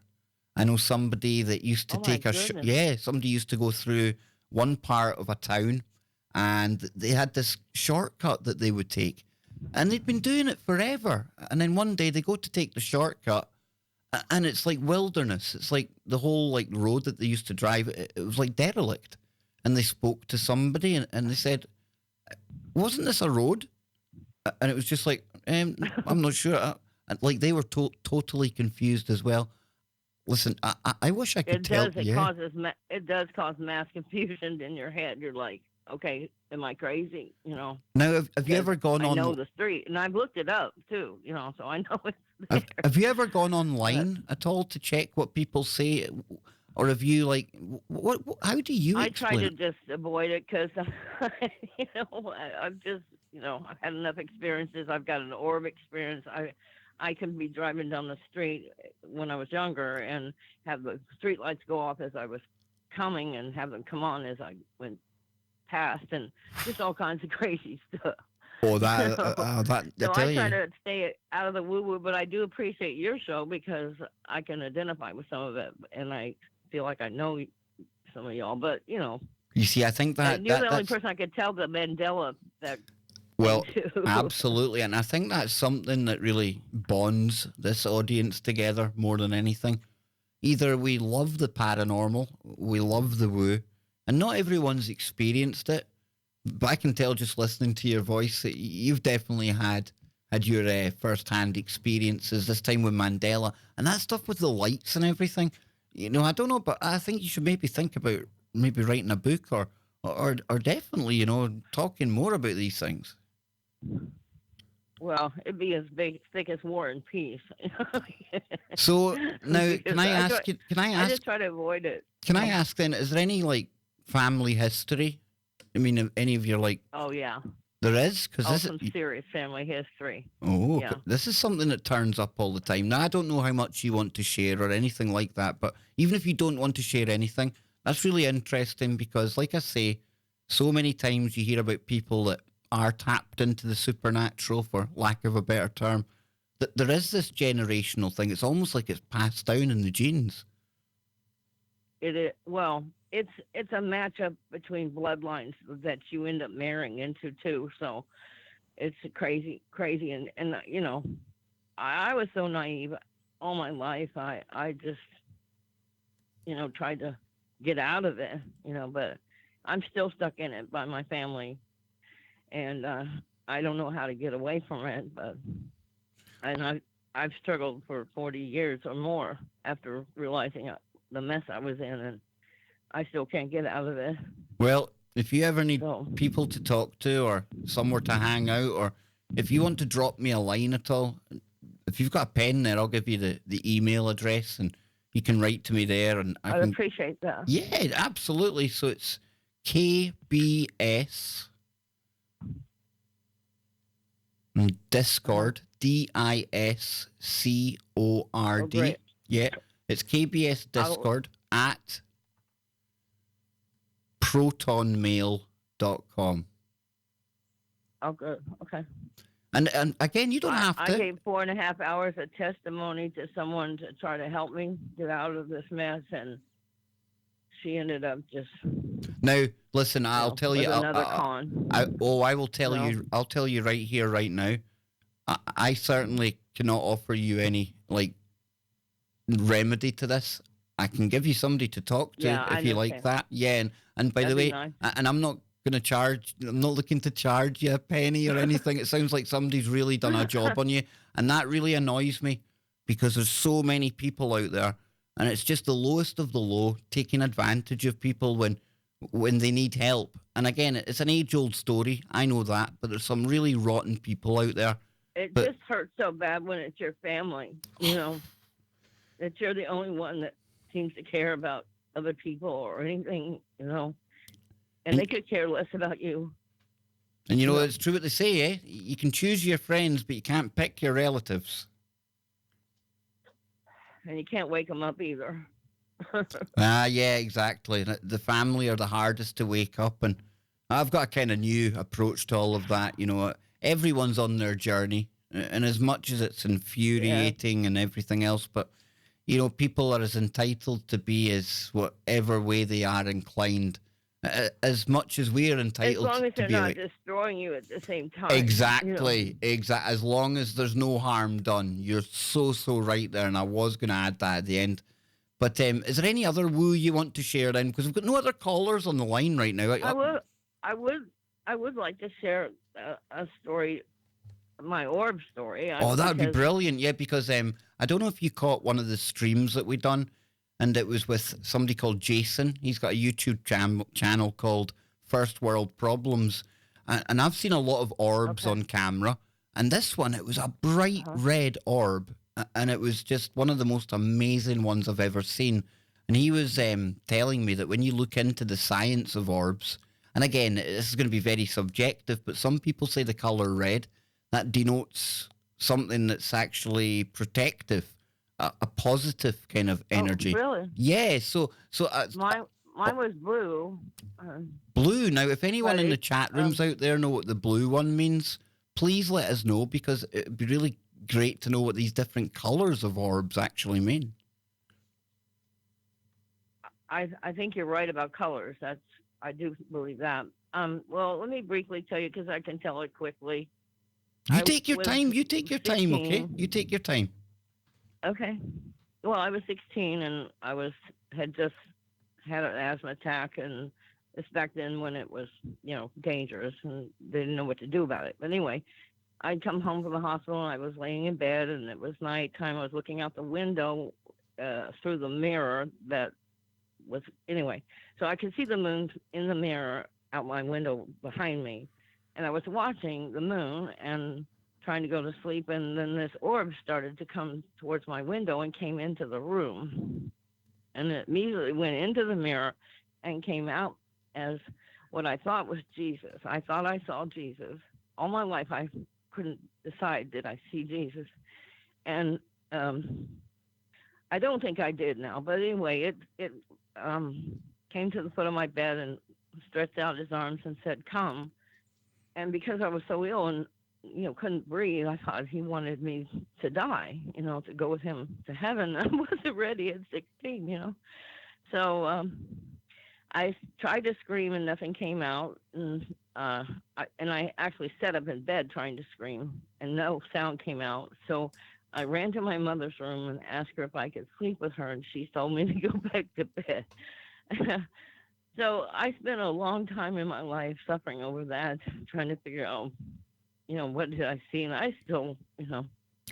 I know somebody that used to Oh, my take goodness. somebody used to go through one part of a town, and they had this shortcut that they would take, and they'd been doing it forever. And then one day they go to take the shortcut, and it's like wilderness. It's like the whole like road that they used to drive. It was like derelict. And they spoke to somebody, and they said, "Wasn't this a road?" And it was just like, I'm not sure. And like they were totally confused as well. Listen, I wish I could It tell. does. It does cause mass confusion in your head. You're like, okay, am I crazy? You know. Now, have you ever gone I on? know the street, and I've looked it up too. You know, so I know it's there. Have you ever gone online at all to check what people say, or have you like what? How do you I try explain to it? just avoid it because, I've just, I've had enough experiences. I've got an orb experience. I can be driving down the street when I was younger and have the street lights go off as I was coming and have them come on as I went past and just all kinds of crazy stuff. Oh, So, that I so I tell try you. to stay out of the woo woo, but I do appreciate your show because I can identify with some of it and I feel like I know some of y'all, but You see, I think you're the only that's person I could tell the Mandela that thing well, to. absolutely, and I think that's something that really bonds this audience together more than anything. Either we love the paranormal, we love the woo, and not everyone's experienced it. But I can tell just listening to your voice that you've definitely had your first-hand experiences. This time with Mandela and that stuff with the lights and everything. I don't know, but I think you should maybe think about maybe writing a book or definitely talking more about these things. Well, it'd be as big, thick as War and Peace. So now, Because can I ask you? Can I I ask? just try to avoid it. Can I ask then? Is there any like family history? I mean, if any of your like Oh yeah, there is because this some serious family history. oh Yeah. this is something that turns up all the time. Now I don't know how much you want to share or anything like that, but even if you don't want to share anything, that's really interesting because, like I say, so many times you hear about people that are tapped into the supernatural, for lack of a better term. That there is this generational thing. It's almost like it's passed down in the genes. It is, well, it's a matchup between bloodlines that you end up marrying into too. So it's crazy, and I was so naive all my life. I just tried to get out of it, but I'm still stuck in it by my family, and I don't know how to get away from it. But I've struggled for 40 years or more after realizing the mess I was in, and I still can't get out of it. Well, if you ever need So people to talk to or somewhere to hang out, or if you want to drop me a line at all, if you've got a pen there, I'll give you the email address and you can write to me there and I I'd can. appreciate that. Yeah, absolutely. So it's KBS Discord, Discord. Oh, great. Yeah, it's KBS Discord at protonmail.com. Oh, good. Okay. And again, you don't have I to. gave 4.5 hours of testimony to someone to try to help me get out of this mess, and she ended up just Now, listen, I'll tell with you. another con. I will tell you. I'll tell you right here, right now. I certainly cannot offer you any like remedy to this. I can give you somebody to talk to if you like that. Yeah, and by That'd the be way, nice. and I'm not going to charge. I'm not looking to charge you a penny or anything. It sounds like somebody's really done a job on you, and that really annoys me because there's so many people out there, and it's just the lowest of the low taking advantage of people when they need help. And again, it's an age-old story. I know that, but there's some really rotten people out there. It But- just hurts so bad when it's your family, that you're the only one that seems to care about other people or anything, and they could care less about you. And it's true what they say, eh? You can choose your friends, but you can't pick your relatives. And you can't wake them up either. Yeah, exactly. The family are the hardest to wake up, and I've got a kind of new approach to all of that. Everyone's on their journey, and as much as it's infuriating and everything else, but people are as entitled to be as whatever way they are inclined, as much as we're As entitled long as to they're be. not destroying you at the same time. Exactly. As long as there's no harm done, you're so right there. And I was going to add that at the end. But is there any other woo you want to share then? Because we've got no other callers on the line right now. I would like to share a story, my orb story. Oh, that would be brilliant. Yeah, because I don't know if you caught one of the streams that we done, and it was with somebody called Jason. He's got a YouTube channel called First World Problems, and I've seen a lot of orbs on camera, and this one, it was a bright red orb, and it was just one of the most amazing ones I've ever seen. and he was telling me that when you look into the science of orbs, and again, this is going to be very subjective, but some people say the color red, that denotes something that's actually protective, a positive kind of energy. Oh, really? Yeah, Mine was blue. blue. Now, if anyone But in the it, chat rooms out there know what the blue one means, please let us know, because it'd be really great to know what these different colors of orbs actually mean. I think you're right about colors. I do believe that. Well, let me briefly tell you because I can tell it quickly. You I take your was time. You take your time, okay? 16. You take your time. Okay. Well, I was 16 and had just had an asthma attack, and it's back then when it was dangerous and they didn't know what to do about it. But anyway, I'd come home from the hospital and I was laying in bed and it was nighttime. I was looking out the window through the mirror that was anyway. So I could see the moon in the mirror out my window behind me, and I was watching the moon and trying to go to sleep, and then this orb started to come towards my window and came into the room, and it immediately went into the mirror and came out as what I thought was Jesus. I thought I saw Jesus. All my life I couldn't decide, did I see Jesus? And I don't think I did now, but anyway, it came to the foot of my bed and stretched out his arms and said, "Come." And because I was so ill and couldn't breathe, I thought he wanted me to die, to go with him to heaven. I wasn't ready at 16. So I tried to scream and nothing came out, and I actually sat up in bed trying to scream and no sound came out. So I ran to my mother's room and asked her if I could sleep with her, and she told me to go back to bed. So I spent a long time in my life suffering over that, trying to figure out, what did I see? And I still,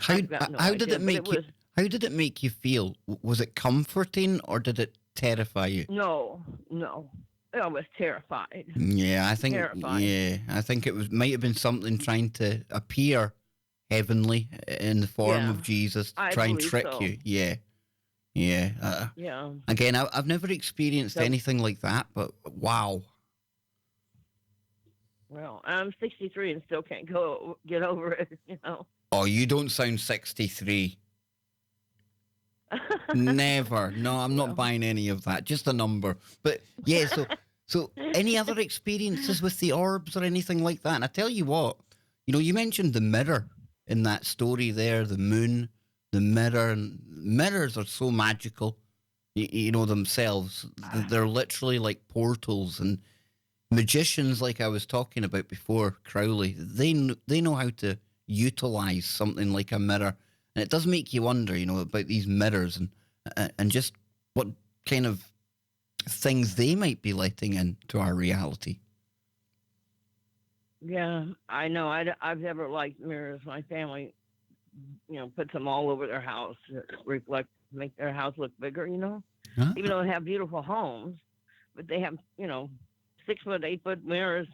I've got no how idea. did it But make you? How did it make you feel? Was it comforting or did it terrify you? No. I was terrified. Yeah, I think. Terrified. Yeah, I think it might have been something trying to appear heavenly in the form of Jesus to I try and believe trick so. you. Yeah, yeah. Yeah. Again, I've never experienced So- anything like that, but wow. Well, I'm 63 and still can't get over it. Oh, you don't sound 63. Never. No, I'm Well. not buying any of that. Just a number. But yeah, so any other experiences with the orbs or anything like that? And I tell you what, you mentioned the mirror in that story there, the moon, the mirror, and mirrors are so magical, themselves. They're literally like portals, and magicians, like I was talking about before, Crowley, they know how to utilize something like a mirror. And it does make you wonder, about these mirrors and just what kind of things they might be letting into our reality. Yeah, I know. I've never liked mirrors. My family, puts them all over their house to make their house look bigger, Huh? Even though they have beautiful homes, but they have, 6 foot, 8 foot mirrors,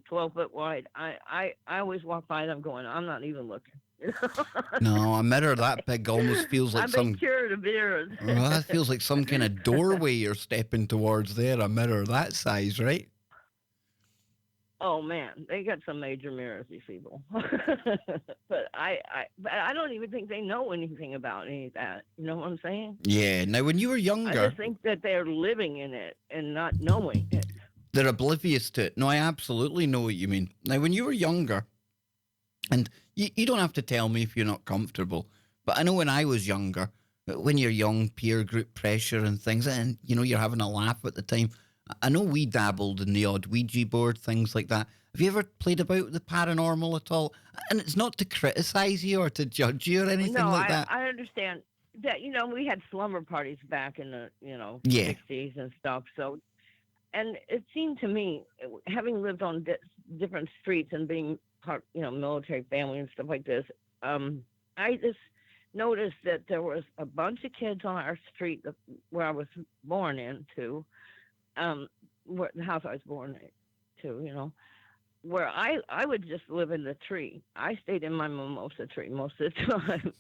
12 foot wide. I always walk by them going, I'm not even looking. No, a mirror that big almost feels like I've been cured of mirrors. well, that feels like some kind of doorway you're stepping towards there, a mirror that size, right? Oh man, they got some major mirrors, these people. But I don't even think they know anything about any of that. You know what I'm saying? Yeah. Now, when you were I younger, just think that they're living in it and not knowing it. they're oblivious to it. No, I absolutely know what you mean. Now, when you were younger, and you don't have to tell me if you're not comfortable, but I know when I was younger, when you're young, peer group pressure and things, and you're having a laugh at the time. I know we dabbled in the odd Ouija board, things like that. Have you ever played about with the paranormal at all? And it's not to criticize you or to judge you or anything like that. I understand that. We had slumber parties back in the Yeah. 60s and stuff. So, and it seemed to me, having lived on different streets and being part, military family and stuff like this, I just noticed that there was a bunch of kids on our street where I was born into, where the house I was born to, where I would just live in the tree. I stayed in my mimosa tree most of the time,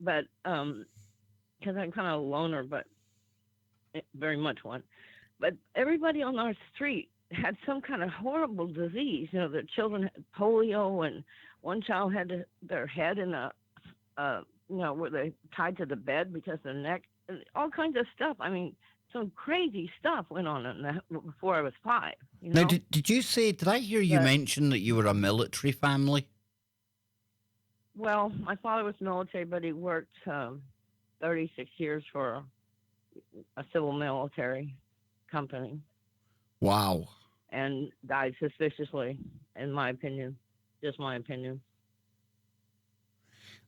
but because I'm kind of a loner, but very much one. But everybody on our street had some kind of horrible disease. You know, their children had polio, and one child had their head in where they tied to the bed because of their neck, and all kinds of stuff. I mean, some crazy stuff went on in that before I was 5. You Now, know. did I hear you But, mention that you were a military family? well, my father was military, but he worked 36 years for a civil military company Wow. and died suspiciously, in my opinion. Just my opinion.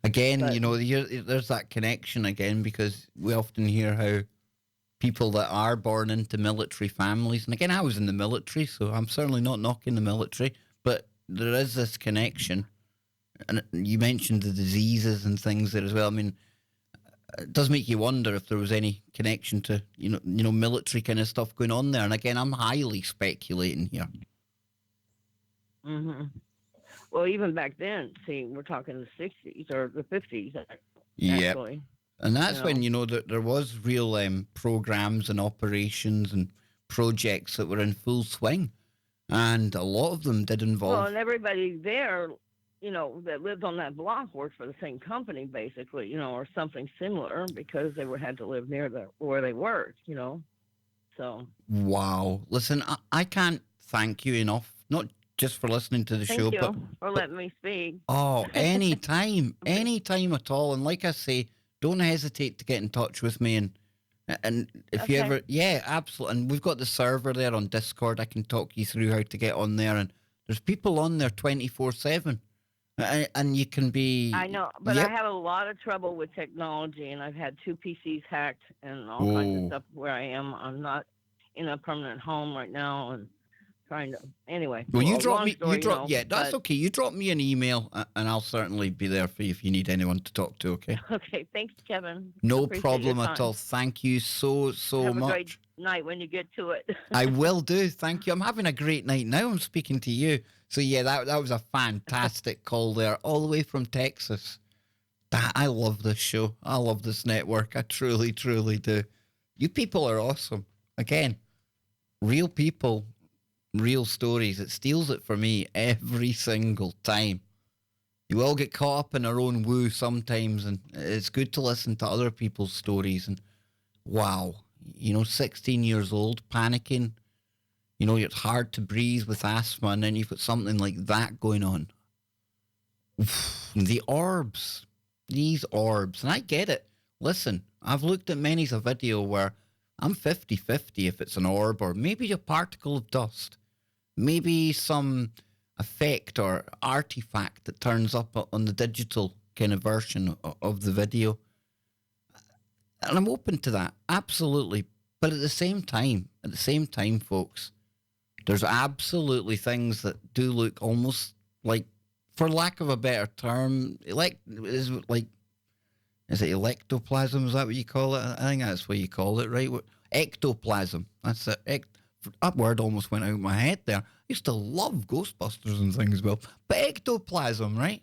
Again, But- there's that connection again, because we often hear how people that are born into military families, and again, I was in the military, so I'm certainly not knocking the military, but there is this connection. And you mentioned the diseases and things there as well. I mean, it does make you wonder if there was any connection to, military kind of stuff going on there. And again, I'm highly speculating here. hmm Well, even back then, see, we're talking the 60s or the 50s, Yeah. actually. And that's You when, there was real programs and operations and projects that were in full swing. And a lot of them did Well, involve... and everybody there, that lived on that block worked for the same company, basically, or something similar, because they had to live near where they worked, So, Wow. Listen, I can't thank you enough, not just for listening to the thank show, you but for letting me speak. anytime at all. And like I say, don't hesitate to get in touch with me. And if you Okay. ever, yeah, absolutely. And we've got the server there on Discord. I can talk you through how to get on there. And there's people on there 24/7. And you can be... I know, but Yep. I have a lot of trouble with technology, and I've had 2 PCs hacked and all kinds of Ooh. stuff where I am. I'm not in a permanent home right now, and trying to... Anyway. Well, you long drop me. story, Yeah, that's but- okay. You drop me an email, and I'll certainly be there for you if you need anyone to talk to. Okay. Okay, thanks, Kevin. No Appreciate problem your at time. all. Thank you so Have much. a great night when you get to it. I will do. Thank you. I'm having a great night now. I'm speaking to you. So yeah, that was a fantastic call there, all the way from Texas. I love this show. I love this network. I truly, truly do. You people are awesome. Again, real people, real stories. It steals it for me every single time. You all get caught up in our own woo sometimes, and it's good to listen to other people's stories. And wow, 16 years old, panicking. It's hard to breathe with asthma, and then you've got something like that going on. The orbs. These orbs. And I get it. Listen, I've looked at many's a video where I'm 50-50 if it's an orb or maybe a particle of dust. Maybe some effect or artifact that turns up on the digital kind of version of the video. And I'm open to that. Absolutely. But at the same time, folks, there's absolutely things that do look almost like, for lack of a better term, is it ectoplasm? Is that what you call it? I think that's what you call it, right? Ectoplasm. That's it. That word almost went out of my head there. I used to love Ghostbusters and things, well, but ectoplasm, right?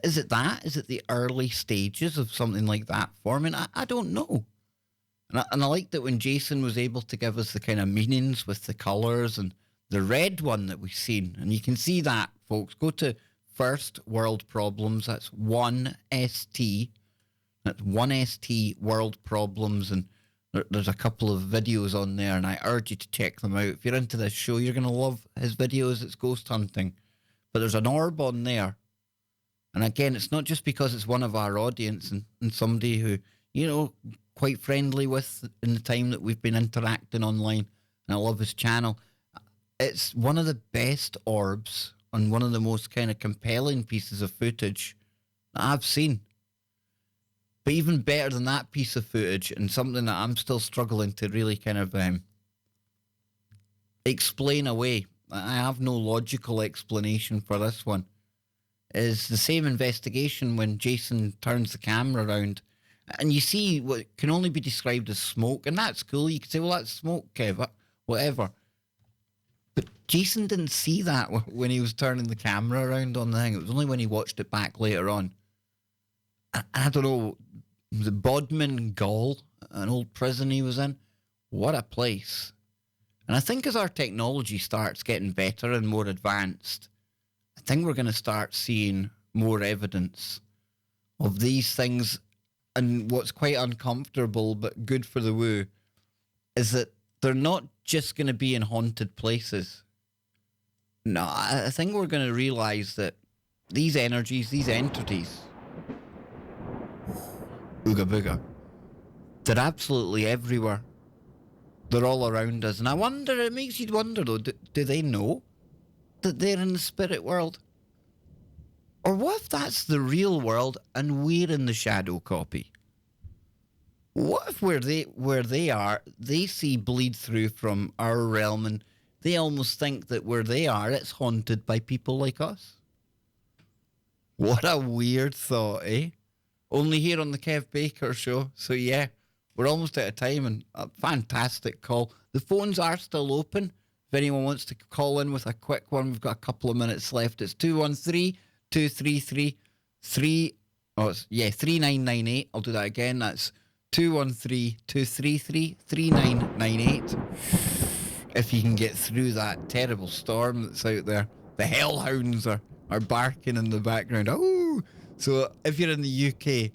Is it that? Is it the early stages of something like that forming? I don't know. And I like that when Jason was able to give us the kind of meanings with the colours and the red one that we've seen. And you can see that, folks. Go to First World Problems. That's 1ST. That's 1ST World Problems. And there's a couple of videos on there, and I urge you to check them out. If you're into this show, you're going to love his videos. It's ghost hunting. But there's an orb on there. And again, it's not just because it's one of our audience and somebody who, quite friendly with in the time that we've been interacting online, and I love his channel. It's one of the best orbs and one of the most kind of compelling pieces of footage that I've seen. But even better than that piece of footage, and something that I'm still struggling to really kind of explain away, I have no logical explanation for this one, is the same investigation when Jason turns the camera around and you see what can only be described as smoke, and that's cool. You could say, well, that's smoke, Kev, whatever. But Jason didn't see that when he was turning the camera around on the thing. It was only when he watched it back later on. I don't know, was it Bodmin Gaol, an old prison he was in? What a place. And I think as our technology starts getting better and more advanced, I think we're going to start seeing more evidence of these things. And what's quite uncomfortable but good for the woo is that they're not just going to be in haunted places. No, I think we're going to realize that these energies, these entities, ooga booga, they're absolutely everywhere. They're all around us. And I wonder, it makes you wonder though, do they know that they're in the spirit world? Or what if that's the real world and we're in the shadow copy? What if where they are, they see bleed through from our realm and they almost think that where they are, it's haunted by people like us? What a weird thought, eh? Only here on the Kev Baker Show. So yeah, we're almost out of time and a fantastic call. The phones are still open. If anyone wants to call in with a quick one, we've got a couple of minutes left. It's 213-233-3998. I'll do that again. That's 213-233-3998. If you can get through that terrible storm that's out there. The hellhounds are barking in the background. Oh! So if you're in the UK,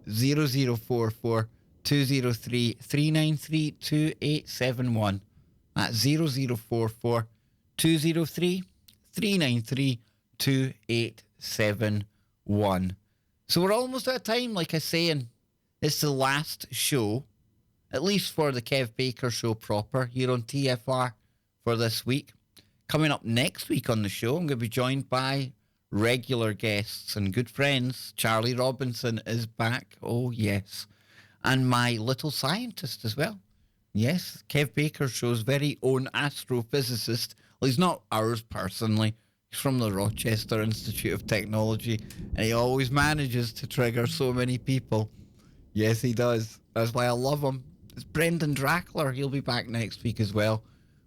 0044 203 393 2871. That's 0044 203 393 2871. So we're almost out of time, like I say, and it's the last show, at least for the Kev Baker Show proper, here on TFR for this week. Coming up next week on the show, I'm going to be joined by regular guests and good friends. Charlie Robinson is back. Oh, yes. And my little scientist as well. Yes, Kev Baker Show's very own astrophysicist. Well, he's not ours personally. He's from the Rochester Institute of Technology, and he always manages to trigger so many people. Yes, he does. That's why I love him. It's Brendan Drackler. He'll be back next week as well.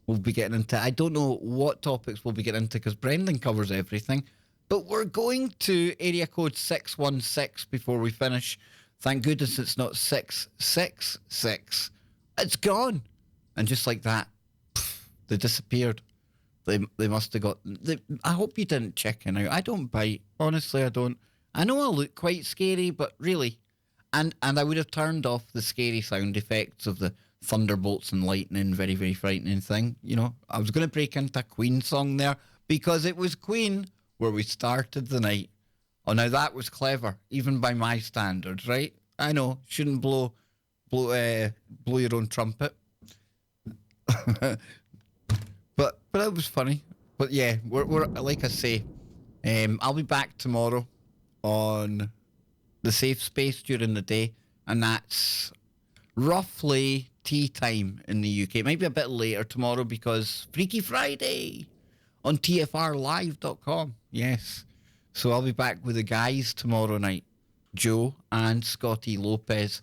We'll be getting into, I don't know what topics we'll be getting into because Brendan covers everything. But we're going to area code 616 before we finish. Thank goodness it's not 666. It's gone. And just like that, they disappeared. They must have got... I hope you didn't chicken out. I don't bite. Honestly, I don't. I know I look quite scary, but really... And I would have turned off the scary sound effects of the thunderbolts and lightning, very, very frightening thing. You know, I was going to break into a Queen song there because it was Queen where we started the night. Oh, now that was clever, even by my standards, right? I know, shouldn't blow your own trumpet. But it was funny. But yeah, we're like I say, I'll be back tomorrow on the safe space during the day, and that's roughly tea time in the UK. It might be a bit later tomorrow because Freaky Friday on TFRlive.com. Yes. So I'll be back with the guys tomorrow night, Joe and Scotty Lopez.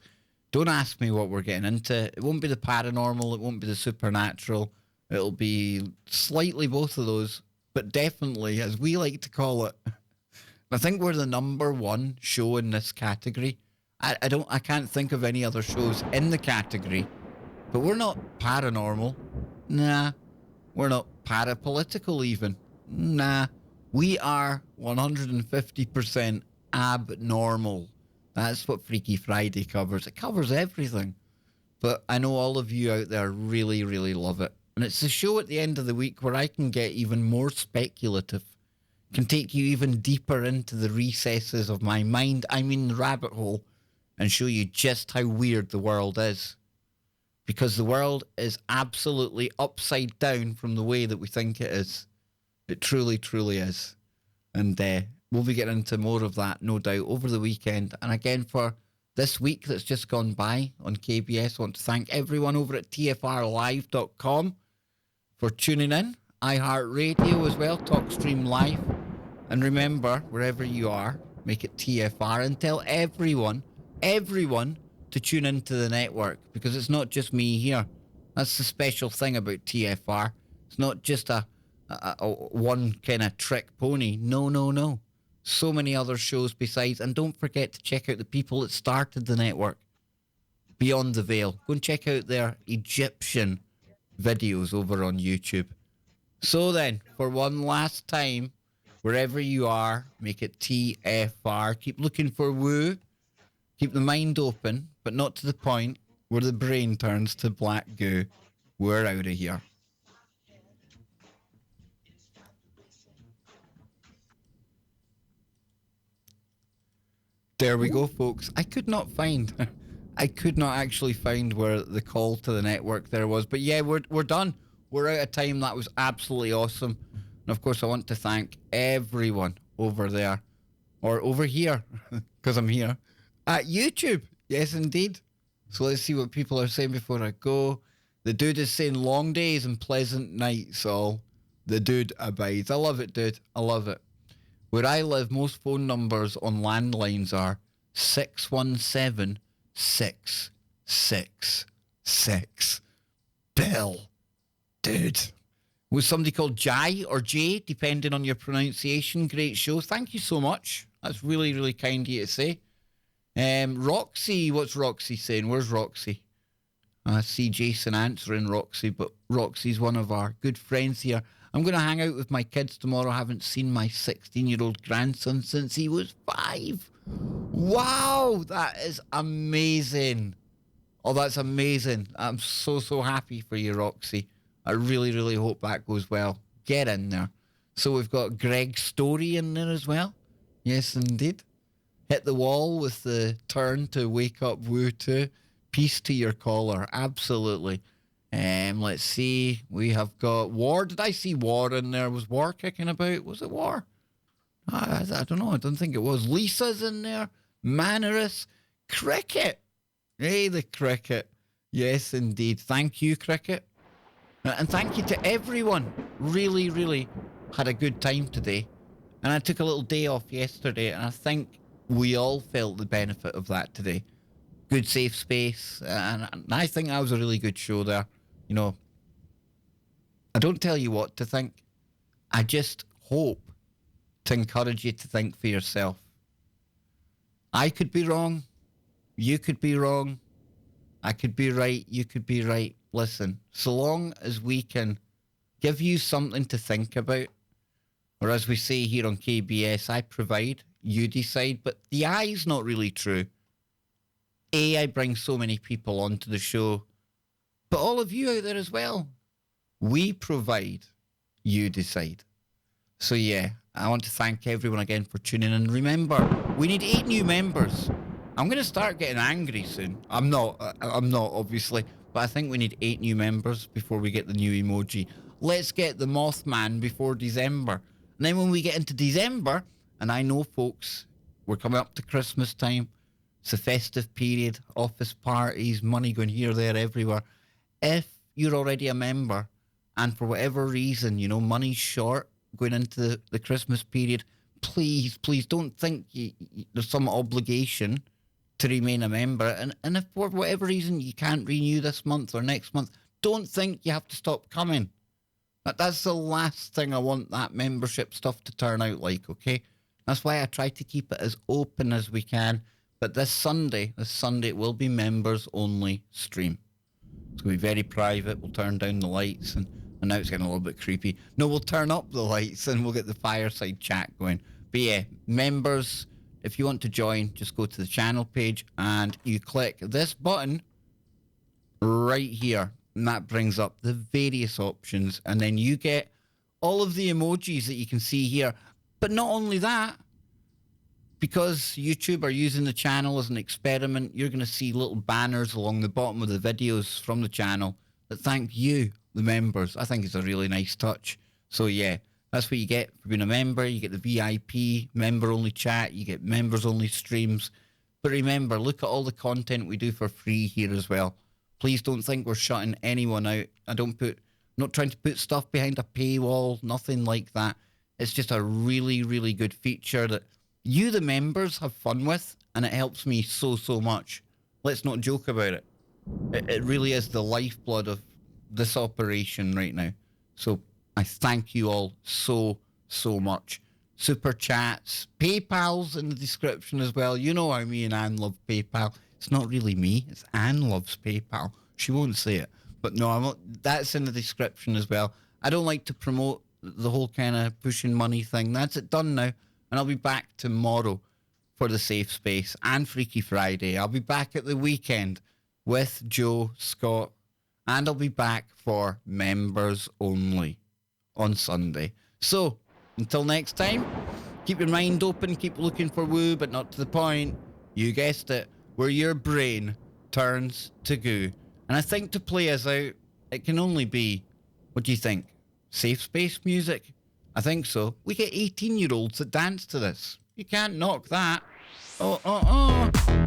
Don't ask me what we're getting into. It won't be the paranormal. It won't be the supernatural. It'll be slightly both of those, but definitely, as we like to call it, I think we're the number one show in this category. I can't think of any other shows in the category, but we're not paranormal. Nah. We're not parapolitical even. Nah. We are 150% abnormal. That's what Freaky Friday covers. It covers everything. But I know all of you out there really, really love it. And it's the show at the end of the week where I can get even more speculative, can take you even deeper into the recesses of my mind, I mean the rabbit hole, and show you just how weird the world is. Because the world is absolutely upside down from the way that we think it is. It truly, truly is. And we'll be getting into more of that, no doubt, over the weekend. And again, for this week that's just gone by on KBS, I want to thank everyone over at TFRlive.com for tuning in. iHeartRadio as well, TalkStream Live. And remember, wherever you are, make it TFR and tell everyone to tune into the network, because it's not just me here. That's the special thing about TFR. It's not just a one kind of trick pony. No. So many other shows besides. And don't forget to check out the people that started the network. Beyond the Veil. Go and check out their Egyptian videos over on YouTube. So then, for one last time, wherever you are, make it TFR. Keep looking for woo. Keep the mind open, but not to the point where the brain turns to black goo. We're out of here. There we go, folks. I could not actually find where the call to the network there was. But yeah, we're done. We're out of time. That was absolutely awesome. And of course, I want to thank everyone over there, or over here, because I'm here, at YouTube. Yes, indeed. So let's see what people are saying before I go. The dude is saying long days and pleasant nights, all. The dude abides. I love it, dude. I love it. Where I live, most phone numbers on landlines are 617-666. Bill. Dude. Was somebody called Jai or Jay, depending on your pronunciation. Great show. Thank you so much. That's really, really kind of you to say. Roxy, what's Roxy saying? Where's Roxy? I see Jason answering Roxy, but Roxy's one of our good friends here. I'm going to hang out with my kids tomorrow. I haven't seen my 16-year-old grandson since he was 5. Wow, that is amazing. Oh, that's amazing. I'm so, so happy for you, Roxy. I really, really hope that goes well. Get in there. So we've got Greg Story in there as well. Yes, indeed. Hit the wall with the turn to wake up woo too. Peace to your caller. Absolutely. Let's see. We have got War. Did I see War in there? Was War kicking about? Was it War? I don't know. I don't think it was. Lisa's in there. Mannerus. Cricket. Hey, the Cricket. Yes, indeed. Thank you, Cricket. And thank you to everyone. Really, really had a good time today. And I took a little day off yesterday, and I think we all felt the benefit of that today. Good safe space, and I think that was a really good show there. You know, I don't tell you what to think. I just hope to encourage you to think for yourself. I could be wrong. You could be wrong. I could be right. You could be right. Listen, so long as we can give you something to think about, or as we say here on KBS, I provide, you decide, but the I's not really true. I bring so many people onto the show, but all of you out there as well. We provide, you decide. So yeah, I want to thank everyone again for tuning in. Remember, we need 8 new members. I'm going to start getting angry soon. I'm not obviously, but I think we need 8 new members before we get the new emoji. Let's get the Mothman before December. And then when we get into December, and I know folks, we're coming up to Christmas time. It's a festive period, office parties, money going here, there, everywhere. If you're already a member and for whatever reason, you know, money's short going into the Christmas period, please don't think there's some obligation to remain a member. And if for whatever reason you can't renew this month or next month, don't think you have to stop coming. That's the last thing I want that membership stuff to turn out like, okay? That's why I try to keep it as open as we can. But this Sunday it will be members only stream. It's going to be very private. We'll turn down the lights and now it's getting a little bit creepy. No, we'll turn up the lights and we'll get the fireside chat going. But yeah, members, if you want to join, just go to the channel page and you click this button right here. And that brings up the various options. And then you get all of the emojis that you can see here. But not only that, because YouTube are using the channel as an experiment, you're going to see little banners along the bottom of the videos from the channel that thank you, the members. I think it's a really nice touch. So yeah, that's what you get for being a member. You get the VIP, member-only chat. You get members-only streams. But remember, look at all the content we do for free here as well. Please don't think we're shutting anyone out. I'm not trying to put stuff behind a paywall, nothing like that. It's just a really, really good feature that you, the members, have fun with, and it helps me so, so much. Let's not joke about it. It really is the lifeblood of this operation right now. So I thank you all so, so much. Super chats, PayPal's in the description as well. You know how me and Anne love PayPal. It's not really me. It's Anne loves PayPal. She won't say it. But no, I won't. That's in the description as well. I don't like to promote the whole kind of pushing money thing. That's it done now. And I'll be back tomorrow for the Safe Space and Freaky Friday. I'll be back at the weekend with Joe, Scott, and I'll be back for members only on Sunday. So, until next time, keep your mind open, keep looking for woo, but not to the point. You guessed it, where your brain turns to goo. And I think to play us out, it can only be, what do you think? Safe Space music? I think so. We get 18-year-olds that dance to this. You can't knock that. Oh.